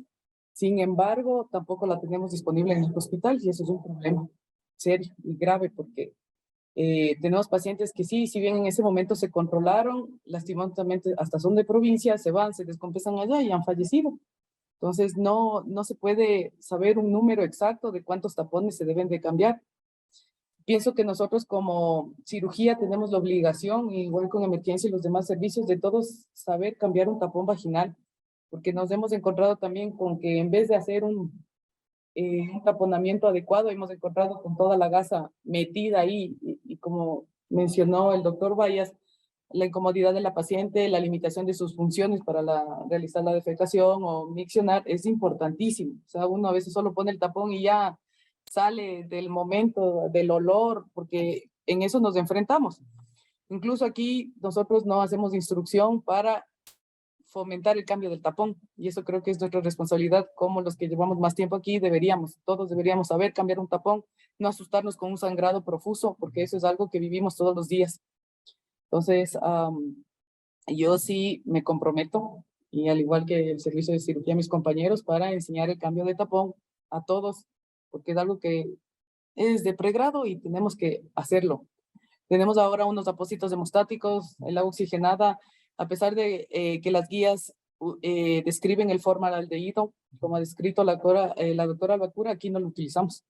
Sin embargo, tampoco la tenemos disponible en el hospital y eso es un problema serio y grave porque tenemos pacientes que sí, si bien en ese momento se controlaron, lastimosamente hasta son de provincia, se van, se descompensan allá y han fallecido. Entonces, no se puede saber un número exacto de cuántos tapones se deben de cambiar. Pienso que nosotros como cirugía tenemos la obligación, igual con emergencia y los demás servicios, de todos saber cambiar un tapón vaginal, porque nos hemos encontrado también con que en vez de hacer un taponamiento adecuado, hemos encontrado con toda la gasa metida ahí y como mencionó el doctor Vallas, la incomodidad de la paciente, la limitación de sus funciones para realizar la defecación o miccionar es importantísimo. O sea, uno a veces solo pone el tapón y ya sale del momento, del olor, porque en eso nos enfrentamos. Incluso aquí nosotros no hacemos instrucción para fomentar el cambio del tapón, y eso creo que es nuestra responsabilidad, como los que llevamos más tiempo aquí, todos deberíamos saber cambiar un tapón, no asustarnos con un sangrado profuso, porque eso es algo que vivimos todos los días. Entonces, yo sí me comprometo, y al igual que el servicio de cirugía, mis compañeros, para enseñar el cambio de tapón a todos, porque es algo que es de pregrado y tenemos que hacerlo. Tenemos ahora unos apósitos hemostáticos, el agua oxigenada, a pesar de que las guías describen el formaldehído, como ha descrito la doctora Albacura, aquí no lo utilizamos.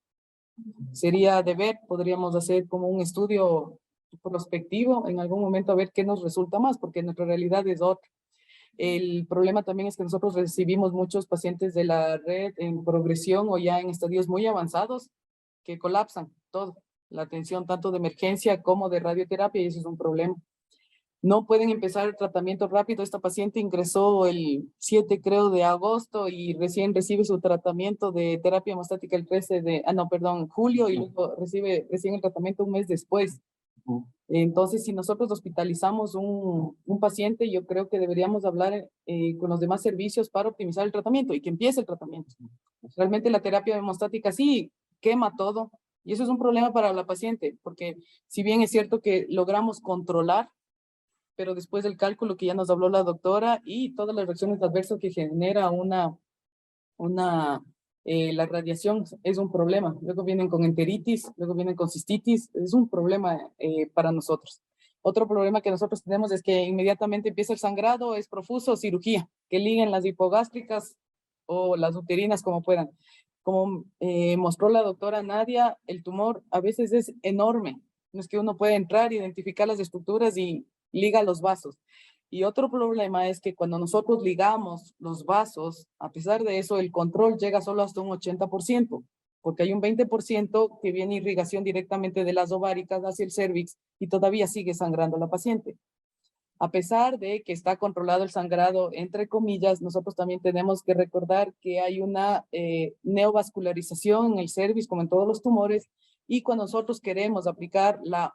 Sería de ver, podríamos hacer como un estudio prospectivo en algún momento a ver qué nos resulta más, porque nuestra realidad es otra. El problema también es que nosotros recibimos muchos pacientes de la red en progresión o ya en estadios muy avanzados que colapsan todo, la atención tanto de emergencia como de radioterapia, y eso es un problema. No pueden empezar el tratamiento rápido. Esta paciente ingresó el 7, creo, de agosto y recién recibe su tratamiento de terapia hemostática el 13 de, julio, y luego recibe recién el tratamiento un mes después. Entonces, si nosotros hospitalizamos un paciente, yo creo que deberíamos hablar con los demás servicios para optimizar el tratamiento y que empiece el tratamiento. Realmente la terapia hemostática sí quema todo, y eso es un problema para la paciente, porque si bien es cierto que logramos controlar, pero después del cálculo que ya nos habló la doctora y todas las reacciones adversas que genera la radiación es un problema. Luego vienen con enteritis, luego vienen con cistitis, es un problema para nosotros. Otro problema que nosotros tenemos es que inmediatamente empieza el sangrado, es profuso, cirugía, que liguen las hipogástricas o las uterinas como puedan. Como mostró la doctora Nadia, el tumor a veces es enorme. No es que uno puede entrar, identificar las estructuras y liga los vasos. Y otro problema es que cuando nosotros ligamos los vasos, a pesar de eso, el control llega solo hasta un 80%, porque hay un 20% que viene irrigación directamente de las ováricas hacia el cervix y todavía sigue sangrando la paciente. A pesar de que está controlado el sangrado, entre comillas, nosotros también tenemos que recordar que hay una neovascularización en el cervix, como en todos los tumores, y cuando nosotros queremos aplicar la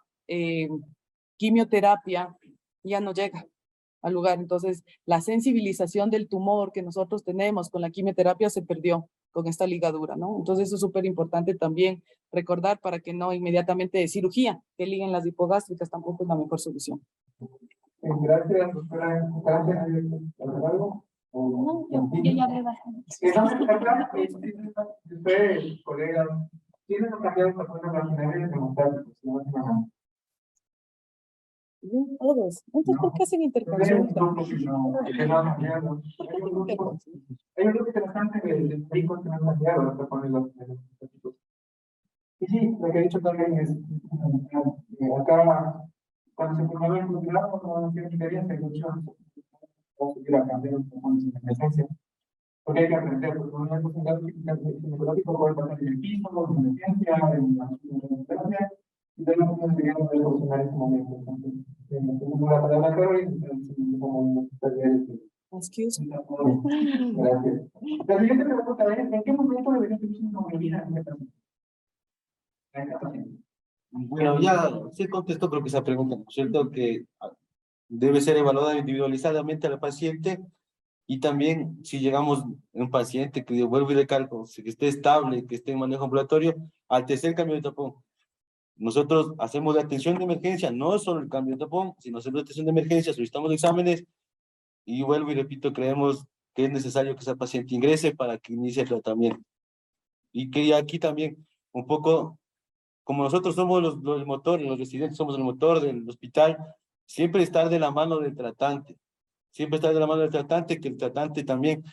quimioterapia, ya no llega al lugar. Entonces, la sensibilización del tumor que nosotros tenemos con la quimioterapia se perdió con esta ligadura, ¿no? Entonces, eso es súper importante también recordar para que no inmediatamente de cirugía, que liguen las hipogástricas, tampoco es la mejor solución. Gracias, doctora. Gracias. ¿Algo? No, yo ya hablé bastante. Vamos a hablar, usted, colega, ¿tienen cambiado patrones vaginales democráticos? Todos. Entonces, ¿por qué hacen intervención? Hay un grupo interesante de médicos que no han cambiado los patrones vaginales. Y sí, lo que he dicho también es, acá, cuando se formó el culturado, no tiene experiencia, hay muchos vamos a ir a cambiar los patrones de emergencia. Porque hay que aprender, porque uno es un caso ginecológico puede pasar en el piso, en emergencia, en la emergencia, y tenemos que enseñar a solucionar ese momento. Entonces, tenemos la palabra clave y como Excuse me. Gracias. La siguiente pregunta es, ¿en qué momento debería tener una movilidad en esta paciente? Bueno, ya se contestó creo que esa pregunta, ¿no es cierto? Que debe ser evaluada individualizadamente a la paciente y también si llegamos a un paciente que yo vuelvo y recalco, que esté estable, que esté en manejo ambulatorio, al tercer cambio de tapón. Nosotros hacemos la atención de emergencia, no solo el cambio de tapón, sino hacemos la atención de emergencia, solicitamos exámenes y vuelvo y repito, creemos que es necesario que esa paciente ingrese para que inicie el tratamiento. Y que aquí también un poco, como nosotros somos los motores, los residentes somos el motor del hospital, siempre estar de la mano del tratante, siempre estar de la mano del tratante, que el tratante también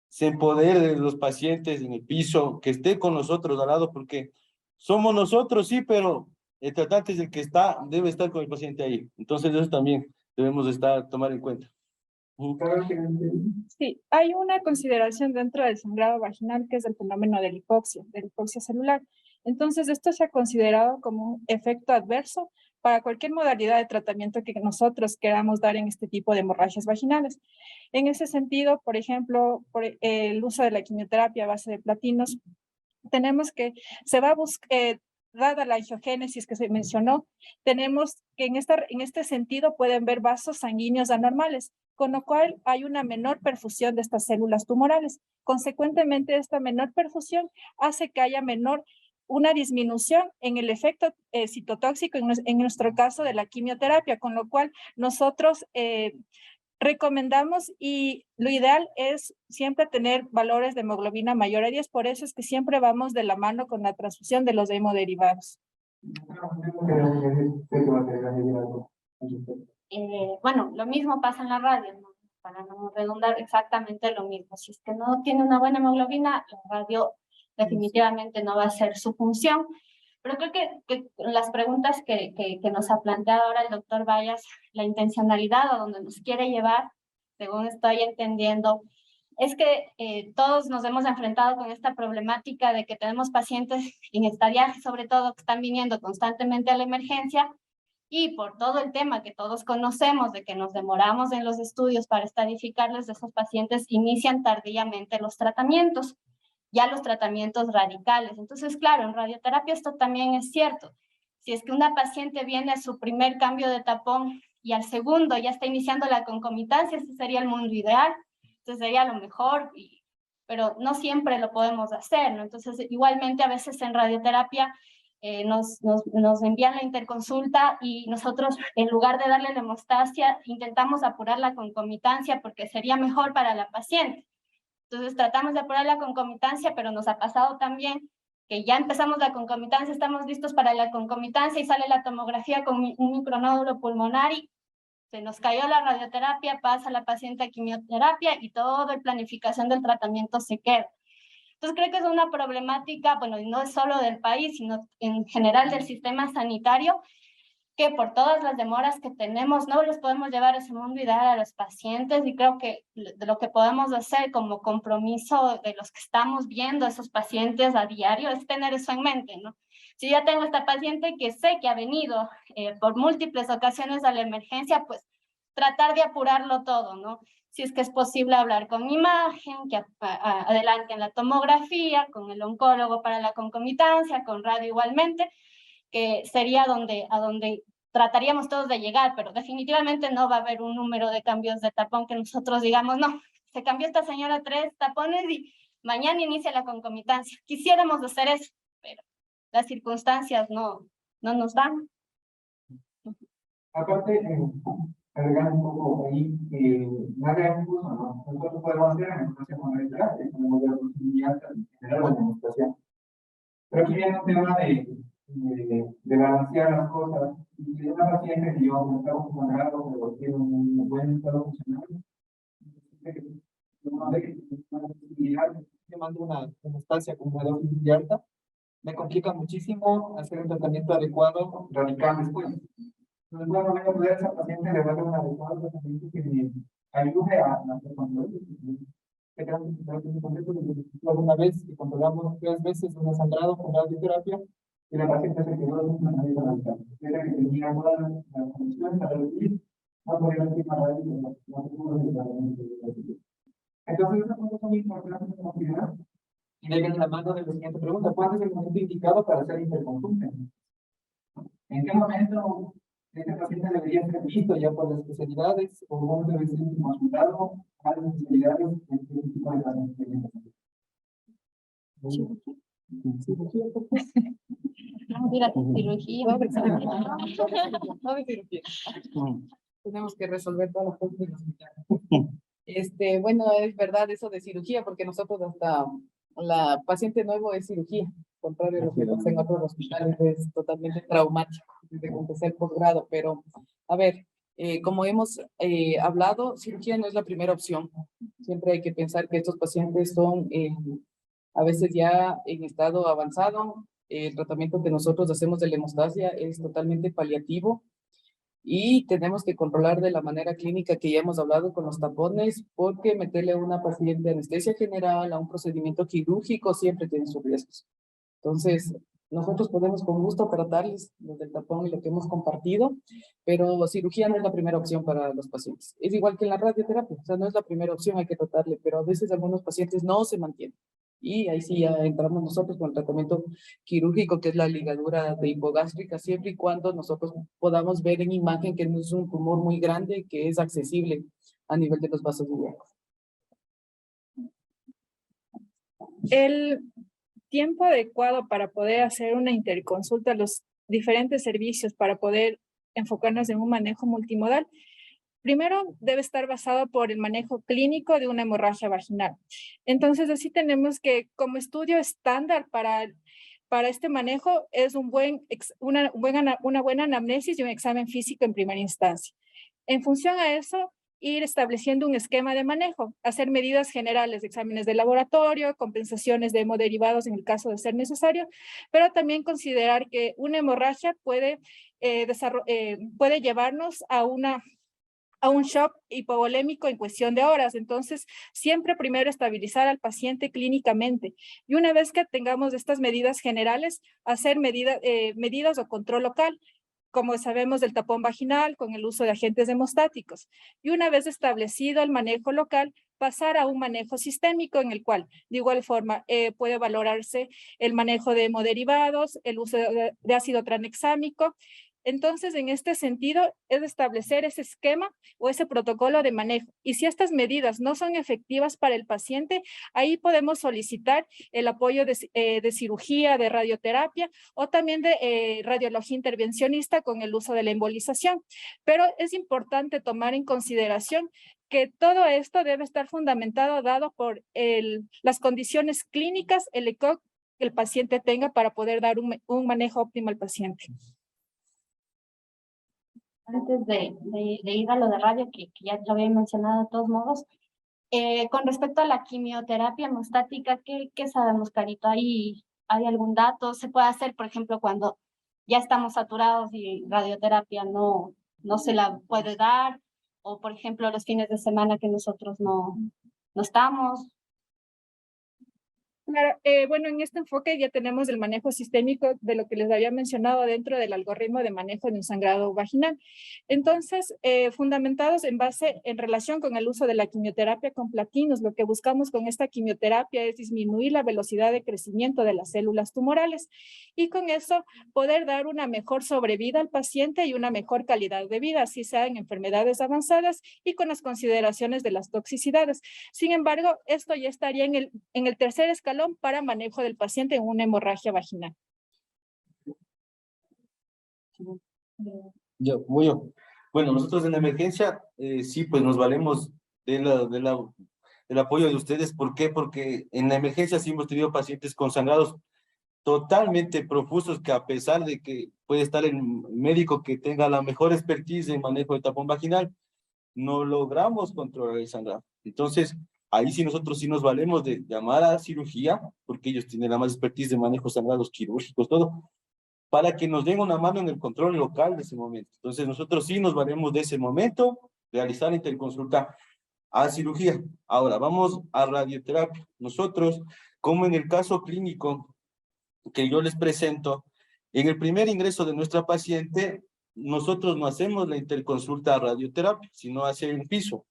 se empodere de los pacientes en el piso, que esté con nosotros al lado, porque somos nosotros, sí, pero el tratante es el que está, debe estar con el paciente ahí. Entonces eso también debemos tomar en cuenta. Sí, hay una consideración dentro del sangrado vaginal que es el fenómeno de la hipoxia celular. Entonces, esto se ha considerado como un efecto adverso para cualquier modalidad de tratamiento que nosotros queramos dar en este tipo de hemorragias vaginales. En ese sentido, por ejemplo, por el uso de la quimioterapia a base de platinos, tenemos que se va a buscar, dada la angiogénesis que se mencionó, tenemos que en este sentido pueden ver vasos sanguíneos anormales, con lo cual hay una menor perfusión de estas células tumorales. Consecuentemente, esta menor perfusión hace que haya una disminución en el efecto citotóxico, en nuestro caso de la quimioterapia, con lo cual nosotros recomendamos y lo ideal es siempre tener valores de hemoglobina mayor a 10, por eso es que siempre vamos de la mano con la transfusión de los hemoderivados. Bueno, lo mismo pasa en la radio, ¿no? Para no redundar exactamente lo mismo. Si es que no tiene una buena hemoglobina, la radio definitivamente no va a ser su función. Pero creo que las preguntas que nos ha planteado ahora el doctor Bayas, la intencionalidad a donde nos quiere llevar, según estoy entendiendo, es que todos nos hemos enfrentado con esta problemática de que tenemos pacientes en estadiaje, sobre todo, que están viniendo constantemente a la emergencia, y por todo el tema que todos conocemos de que nos demoramos en los estudios para estadificarles, esos pacientes inician tardíamente los tratamientos, ya los tratamientos radicales. Entonces, claro, en radioterapia esto también es cierto. Si es que una paciente viene a su primer cambio de tapón y al segundo ya está iniciando la concomitancia, ese sería el mundo ideal, ese sería lo mejor, pero no siempre lo podemos hacer, ¿no? Entonces, igualmente a veces en radioterapia nos envían la interconsulta y nosotros, en lugar de darle la hemostasia, intentamos apurar la concomitancia porque sería mejor para la paciente. Entonces tratamos de apurar la concomitancia, pero nos ha pasado también que ya empezamos la concomitancia, estamos listos para la concomitancia y sale la tomografía con un micronódulo pulmonar y Se nos cayó la radioterapia, pasa la paciente a quimioterapia y toda la planificación del tratamiento se queda. Entonces creo que es una problemática, bueno, y no es solo del país, sino en general del sistema sanitario, que por todas las demoras que tenemos no les podemos llevar a ese mundo y dar a los pacientes, y creo que lo que podemos hacer como compromiso de los que estamos viendo a esos pacientes a diario es tener eso en mente, ¿no? Si ya tengo esta paciente que sé que ha venido por múltiples ocasiones a la emergencia, pues tratar de apurarlo todo, ¿no? Si es que es posible hablar con imagen, que adelanten la tomografía, con el oncólogo para la concomitancia, con radio igualmente, que sería a donde trataríamos todos de llegar, pero definitivamente no va a haber un número de cambios de tapón que nosotros digamos, no, se cambió esta señora 3 tapones y mañana inicia la concomitancia. Quisiéramos hacer eso, pero las circunstancias no nos dan. Aparte, agregar un poco ahí, más de incluso, ¿no? Nosotros podemos hacer administración monetaria, podemos ver la posibilidad en general de administración. Pero aquí viene un tema de balancear las cosas. Y si una paciente que yo me estaba funcionando, pero tiene un buen estado funcional, uno ve que tiene una posibilidad, yo mando una estancia con una dosis muy alta, me complica muchísimo hacer un tratamiento adecuado radical después. Entonces, bueno, voy a poder a esa paciente le voy a dar un adecuado tratamiento que me ayude a hacer control. Una vez que controlamos 3 veces un sangrado con radioterapia y la paciente se quedó en una manera radical. Era que tenía toda la condición para recibir, no podía recibir para entonces, esas cosas son importantes de considerar y deben la mano de la siguiente pregunta: ¿cuándo es el momento indicado para hacer interconsulta? ¿En qué momento este paciente debería ser visto ya por las especialidades o cómo debe ser consultado a las especialidades de este tipo de pacientes? Cirugía. No de cirugía. Tenemos que resolver todas las cosas del hospital. Bueno, es verdad eso de cirugía, porque nosotros hasta la paciente nuevo es cirugía, contrario a lo que pasa en otros hospitales, es totalmente traumático desde que empecé el posgrado. Pero, a ver, como hemos hablado, cirugía no es la primera opción. Siempre hay que pensar que estos pacientes son a veces ya en estado avanzado. El tratamiento que nosotros hacemos de la hemostasia es totalmente paliativo y tenemos que controlar de la manera clínica que ya hemos hablado con los tapones, porque meterle a una paciente anestesia general, a un procedimiento quirúrgico, siempre tiene sus riesgos. Entonces, nosotros podemos con gusto tratarles desde el tapón y lo que hemos compartido, pero cirugía no es la primera opción para los pacientes. Es igual que en la radioterapia, o sea, no es la primera opción, hay que tratarle, pero a veces algunos pacientes no se mantienen. Y ahí sí ya entramos nosotros con el tratamiento quirúrgico, que es la ligadura de hipogástrica, siempre y cuando nosotros podamos ver en imagen que no es un tumor muy grande, que es accesible a nivel de los vasos biliares. El tiempo adecuado para poder hacer una interconsulta a los diferentes servicios para poder enfocarnos en un manejo multimodal, primero debe estar basado por el manejo clínico de una hemorragia vaginal. Entonces, así tenemos que, como estudio estándar para este manejo, es una buena anamnesis y un examen físico en primera instancia. En función a eso, ir estableciendo un esquema de manejo, hacer medidas generales, exámenes de laboratorio, compensaciones de hemoderivados en el caso de ser necesario, pero también considerar que una hemorragia puede llevarnos a un shock hipovolémico en cuestión de horas. Entonces, siempre primero estabilizar al paciente clínicamente. Y una vez que tengamos estas medidas generales, hacer medidas o control local, como sabemos del tapón vaginal, con el uso de agentes hemostáticos. Y una vez establecido el manejo local, pasar a un manejo sistémico en el cual, de igual forma, puede valorarse el manejo de hemoderivados, el uso de ácido tranexámico. Entonces, en este sentido, es establecer ese esquema o ese protocolo de manejo. Y si estas medidas no son efectivas para el paciente, ahí podemos solicitar el apoyo de cirugía, de radioterapia o también de radiología intervencionista con el uso de la embolización. Pero es importante tomar en consideración que todo esto debe estar fundamentado dado por las condiciones clínicas, el ECOG que el paciente tenga para poder dar un manejo óptimo al paciente. antes de ir a lo de radio, que ya lo había mencionado de todos modos, con respecto a la quimioterapia hemostática, ¿qué sabemos, Carito? ¿Hay algún dato? ¿Se puede hacer, por ejemplo, cuando ya estamos saturados y radioterapia no se la puede dar? O, por ejemplo, los fines de semana que nosotros no estamos. Claro, bueno, en este enfoque ya tenemos el manejo sistémico de lo que les había mencionado dentro del algoritmo de manejo de un sangrado vaginal. Entonces, fundamentados en relación con el uso de la quimioterapia con platinos, lo que buscamos con esta quimioterapia es disminuir la velocidad de crecimiento de las células tumorales y con eso poder dar una mejor sobrevida al paciente y una mejor calidad de vida, así sea en enfermedades avanzadas y con las consideraciones de las toxicidades. Sin embargo, esto ya estaría en el tercer escalón para manejo del paciente en una hemorragia vaginal. Bueno, nosotros en emergencia, sí, pues nos valemos del apoyo de ustedes. ¿Por qué? Porque en la emergencia sí hemos tenido pacientes con sangrados totalmente profusos que a pesar de que puede estar el médico que tenga la mejor expertise en manejo de tapón vaginal, no logramos controlar el sangrado. Entonces, ahí sí nosotros sí nos valemos de llamar a cirugía, porque ellos tienen la más expertise de manejo de sangrados quirúrgicos, todo, para que nos den una mano en el control local de ese momento. Entonces, nosotros sí nos valemos de ese momento, realizar interconsulta a cirugía. Ahora, vamos a radioterapia. Nosotros, como en el caso clínico que yo les presento, en el primer ingreso de nuestra paciente, nosotros no hacemos la interconsulta a radioterapia, sino hacia un piso.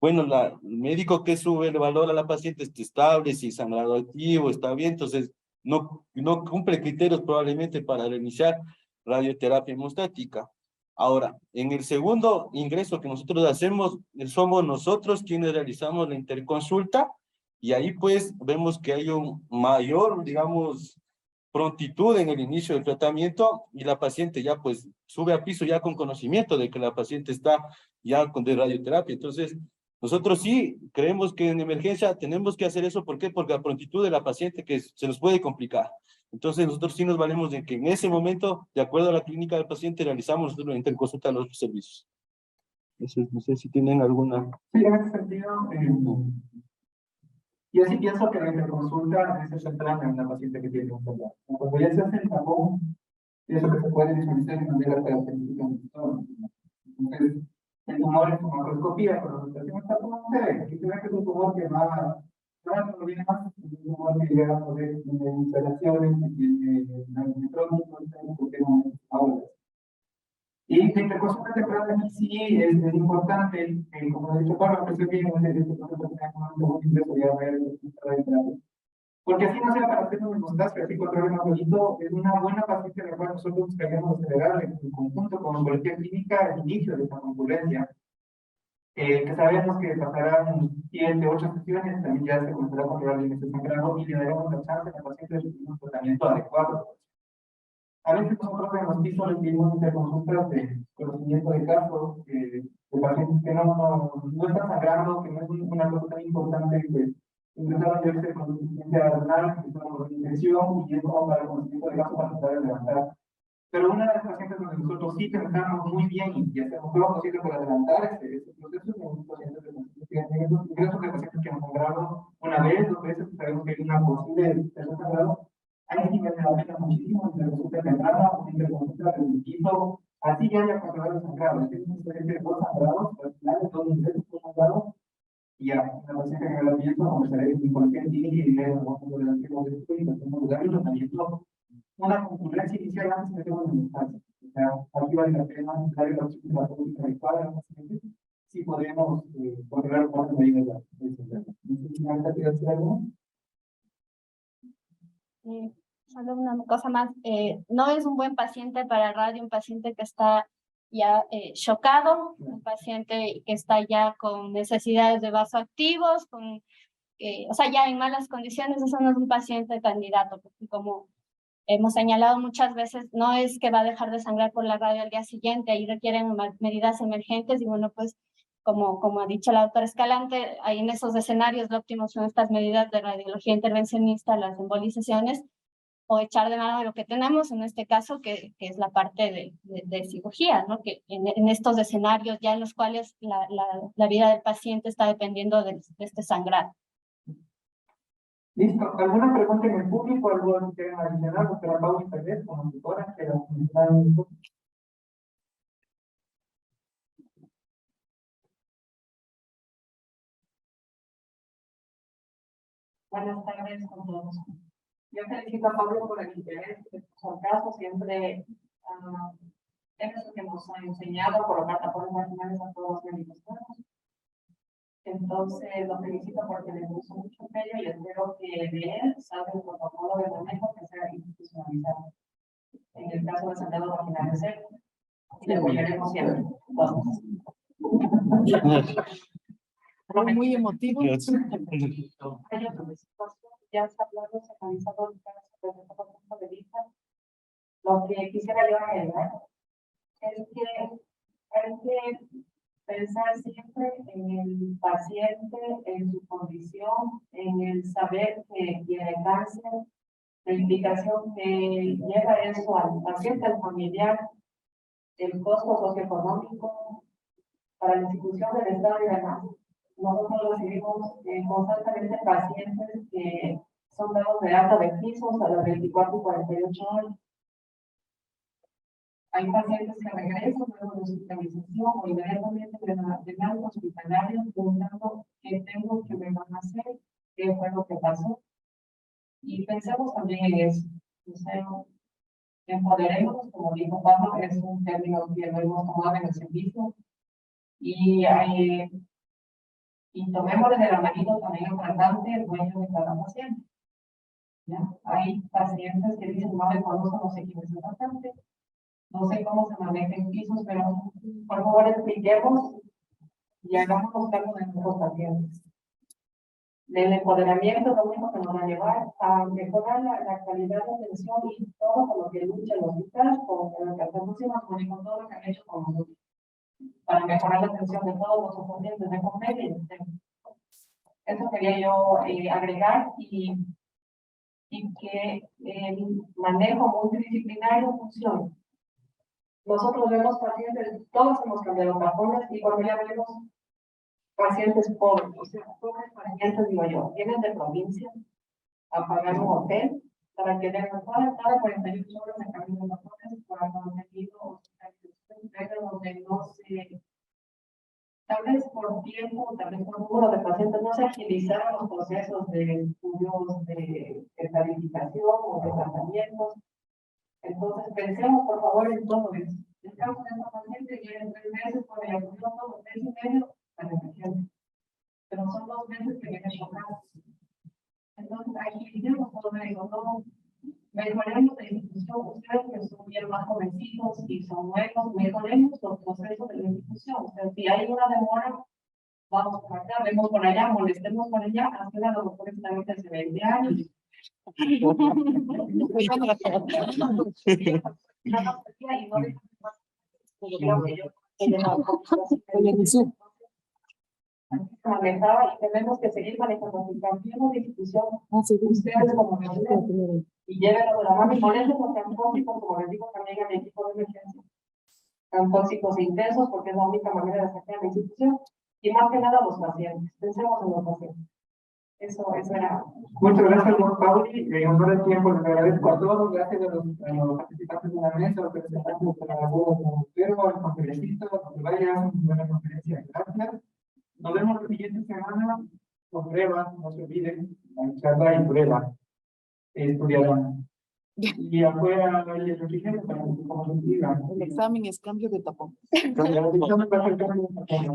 Bueno, el médico que sube el valor a la paciente está estable, si sangrado activo, está bien, entonces no cumple criterios probablemente para reiniciar radioterapia hemostática. Ahora, en el segundo ingreso que nosotros hacemos, somos nosotros quienes realizamos la interconsulta y ahí pues vemos que hay un mayor, digamos, prontitud en el inicio del tratamiento y la paciente ya pues sube a piso ya con conocimiento de que la paciente está ya con de radioterapia. Entonces, nosotros sí creemos que en emergencia tenemos que hacer eso. ¿Por qué? Porque la prontitud de la paciente que se nos puede complicar. Entonces, nosotros sí nos valemos de que en ese momento, de acuerdo a la clínica del paciente, realizamos nosotros la interconsulta a los servicios. Eso es, no sé si tienen alguna... Sí, en ese sentido, yo sí pienso que la interconsulta es central en una paciente que tiene un tumor. Cuando ya se hace el tapón, pienso que se puede visualizar de manera característica en el tumor. Entonces, el tumor en su macroscopía, pero la situación está como se ve. Aquí se ve que es un tumor que no viene más, es un tumor que llega a poder tener instalaciones, que tiene necróticos, que tiene aulas. Y la interconsulta temprana aquí sí es importante, como he dicho, para que se bien en este proceso de un ingreso ya ver porque así no sea para hacer un hemostasio, así controlar el mapelito, es una buena paciente en la cual nosotros buscaríamos acelerar en conjunto con oncología clínica el inicio de esta concurrencia. Que sabemos que pasarán 7, 8 sesiones, también ya se comenzará a controlar el inicio sangrado y le daremos la chance a la paciente de recibir un tratamiento adecuado. A veces nosotros en los pisos recibimos interconsultas de conocimiento de casos, de pacientes que no están sangrando, que no es una cosa tan importante, pues empezaron a verse con insuficiencia renal, que es una infección, y es como para el conocimiento de casos para tratar de levantar. Pero una de las pacientes donde nosotros sí pensamos muy bien y hacemos todo lo posible para adelantar este proceso es en pacientes ingresos de pacientes que han sangrado una vez, 2 veces, sabemos que hay una posible tercer sangrado. Ahí sí vale la pena muchísimo interconsulta temprana, interconsulta del piso, así ya haya controlado el sangrado. Es un paciente de 2 sangrados, al final de 2 ingresos por sangrado, y ya, la paciente que la pienso, conversaré con cualquier clínica y le damos de esto y hacemos lugar y tratamiento. Una concurrencia inicial antes de que tengamos en el espacio. O sea, aquí vale la pena darle la opción de la política adecuada a los pacientes si podemos controlar cuántas medidas de seguridad. No sé si Marta quiere decir algo. Solo una cosa más, no es un buen paciente para radio, un paciente que está ya chocado, un paciente que está ya con necesidades de vasoactivos, o sea, ya en malas condiciones. Eso no es un paciente candidato, porque como hemos señalado muchas veces, no es que va a dejar de sangrar por la radio al día siguiente, ahí requieren medidas emergentes y bueno, pues como ha dicho la doctora Escalante, ahí en esos escenarios lo óptimo son estas medidas de radiología intervencionista, las embolizaciones, o echar de mano de lo que tenemos, en este caso, que es la parte de cirugía, ¿no? Que en estos escenarios ya en los cuales la vida del paciente está dependiendo de este sangrado. Listo. ¿Alguna pregunta en el público? ¿Algo que quieran adicionar? Doctora Paula, tal vez, como tutora, que la comentaron. Buenas tardes con todos. Yo felicito a Pablo por el interés de estos casos. Siempre es lo que nos ha enseñado a colocar tapones vaginales a todos los médicos nuevos. Entonces, lo felicito porque le puso mucho empeño y espero que de él salga el protocolo de manejo que sea institucionalizado. En el caso de sangrado vaginal de ser, y le apoyaremos siempre. Vamos. Muy emotivo. Yes. Ya está hablando, se ha analizado desde este punto de vista. Lo que quisiera yo agregar es que hay que pensar siempre en el paciente, en su condición, en el saber que tiene cáncer, la implicación que lleva eso al paciente, al familiar, el costo socioeconómico para la institución del Estado y demás. Nosotros recibimos constantemente pacientes que son dados de alta de pisos a las 24 y 48 horas. Hay pacientes que regresan luego de hospitalización o inmediatamente de alta hospitalaria preguntando qué tengo, qué me van a hacer, qué fue lo que pasó. Y pensemos también en eso. O sea, empoderemos, como dijo Pablo, es un término que lo hemos tomado en el servicio. Y tomémosle de la manito también al tratante, el dueño de cada paciente. ¿Ya? Hay pacientes que dicen, no me conozco, no sé quién es el tratante, no sé cómo se maneja en pisos, pero por favor expliquemos y hagamos los cargos de nuestros pacientes. El empoderamiento es lo único que nos va a llevar a mejorar la calidad de atención y todo con lo que lucha el hospital, con lo que hacemos y con todo lo que han hecho con nosotros, para mejorar la atención de todos los pacientes de convenio. Eso quería yo agregar y que el manejo multidisciplinario funcione. Nosotros vemos pacientes, todos hemos cambiado tapones y cuando ya vemos pacientes pobres, o sea, pobres pacientes, digo yo, vienen de provincia a pagar un hotel para que den cada 48 horas de cambio de tapones cuando han tenido hospitalización donde no se, tal vez por tiempo, tal vez por número de pacientes, no se agilizaron los procesos de estudios de calificación o de tratamientos. Entonces, pensemos por favor en todo eso. El caso de esta paciente viene en 3 meses, cuando ya cumplió todo, 1 mes y medio, a la emergencia. Pero son 2 meses que viene chocado. Entonces, agilicemos todo eso, no mejoremos la institución. Ustedes que son bien más jovencitos y son nuevos, mejoremos los procesos de la institución. O sea, si hay una demora, vamos por acá, vemos por allá, molestemos por allá, hace la doctora también hace 20 años. Manejaba y tenemos que seguir manejando. Si cambiamos de institución, ustedes como nosotros, y llévenlo de la mano y molesten los tóxicos, como les digo también a mi equipo de emergencia. Tan tóxicos e intensos, porque es la única manera de sacar la institución. Y más que nada los pacientes. Pensemos en los pacientes. Eso era. Muchas gracias, don Pauli. En honor al tiempo, les agradezco a todos. Gracias a los participantes de la mesa, a los representantes de la Pero, al conferencista, que vaya, una buena conferencia. Gracias. Nos vemos la siguiente semana con pruebas. No se olviden, la charla y prueba. Estudiarán. Y afuera hay el refrigerio para que como se diga. El examen es cambio de tapón. El examen va a ser cambio de tapón.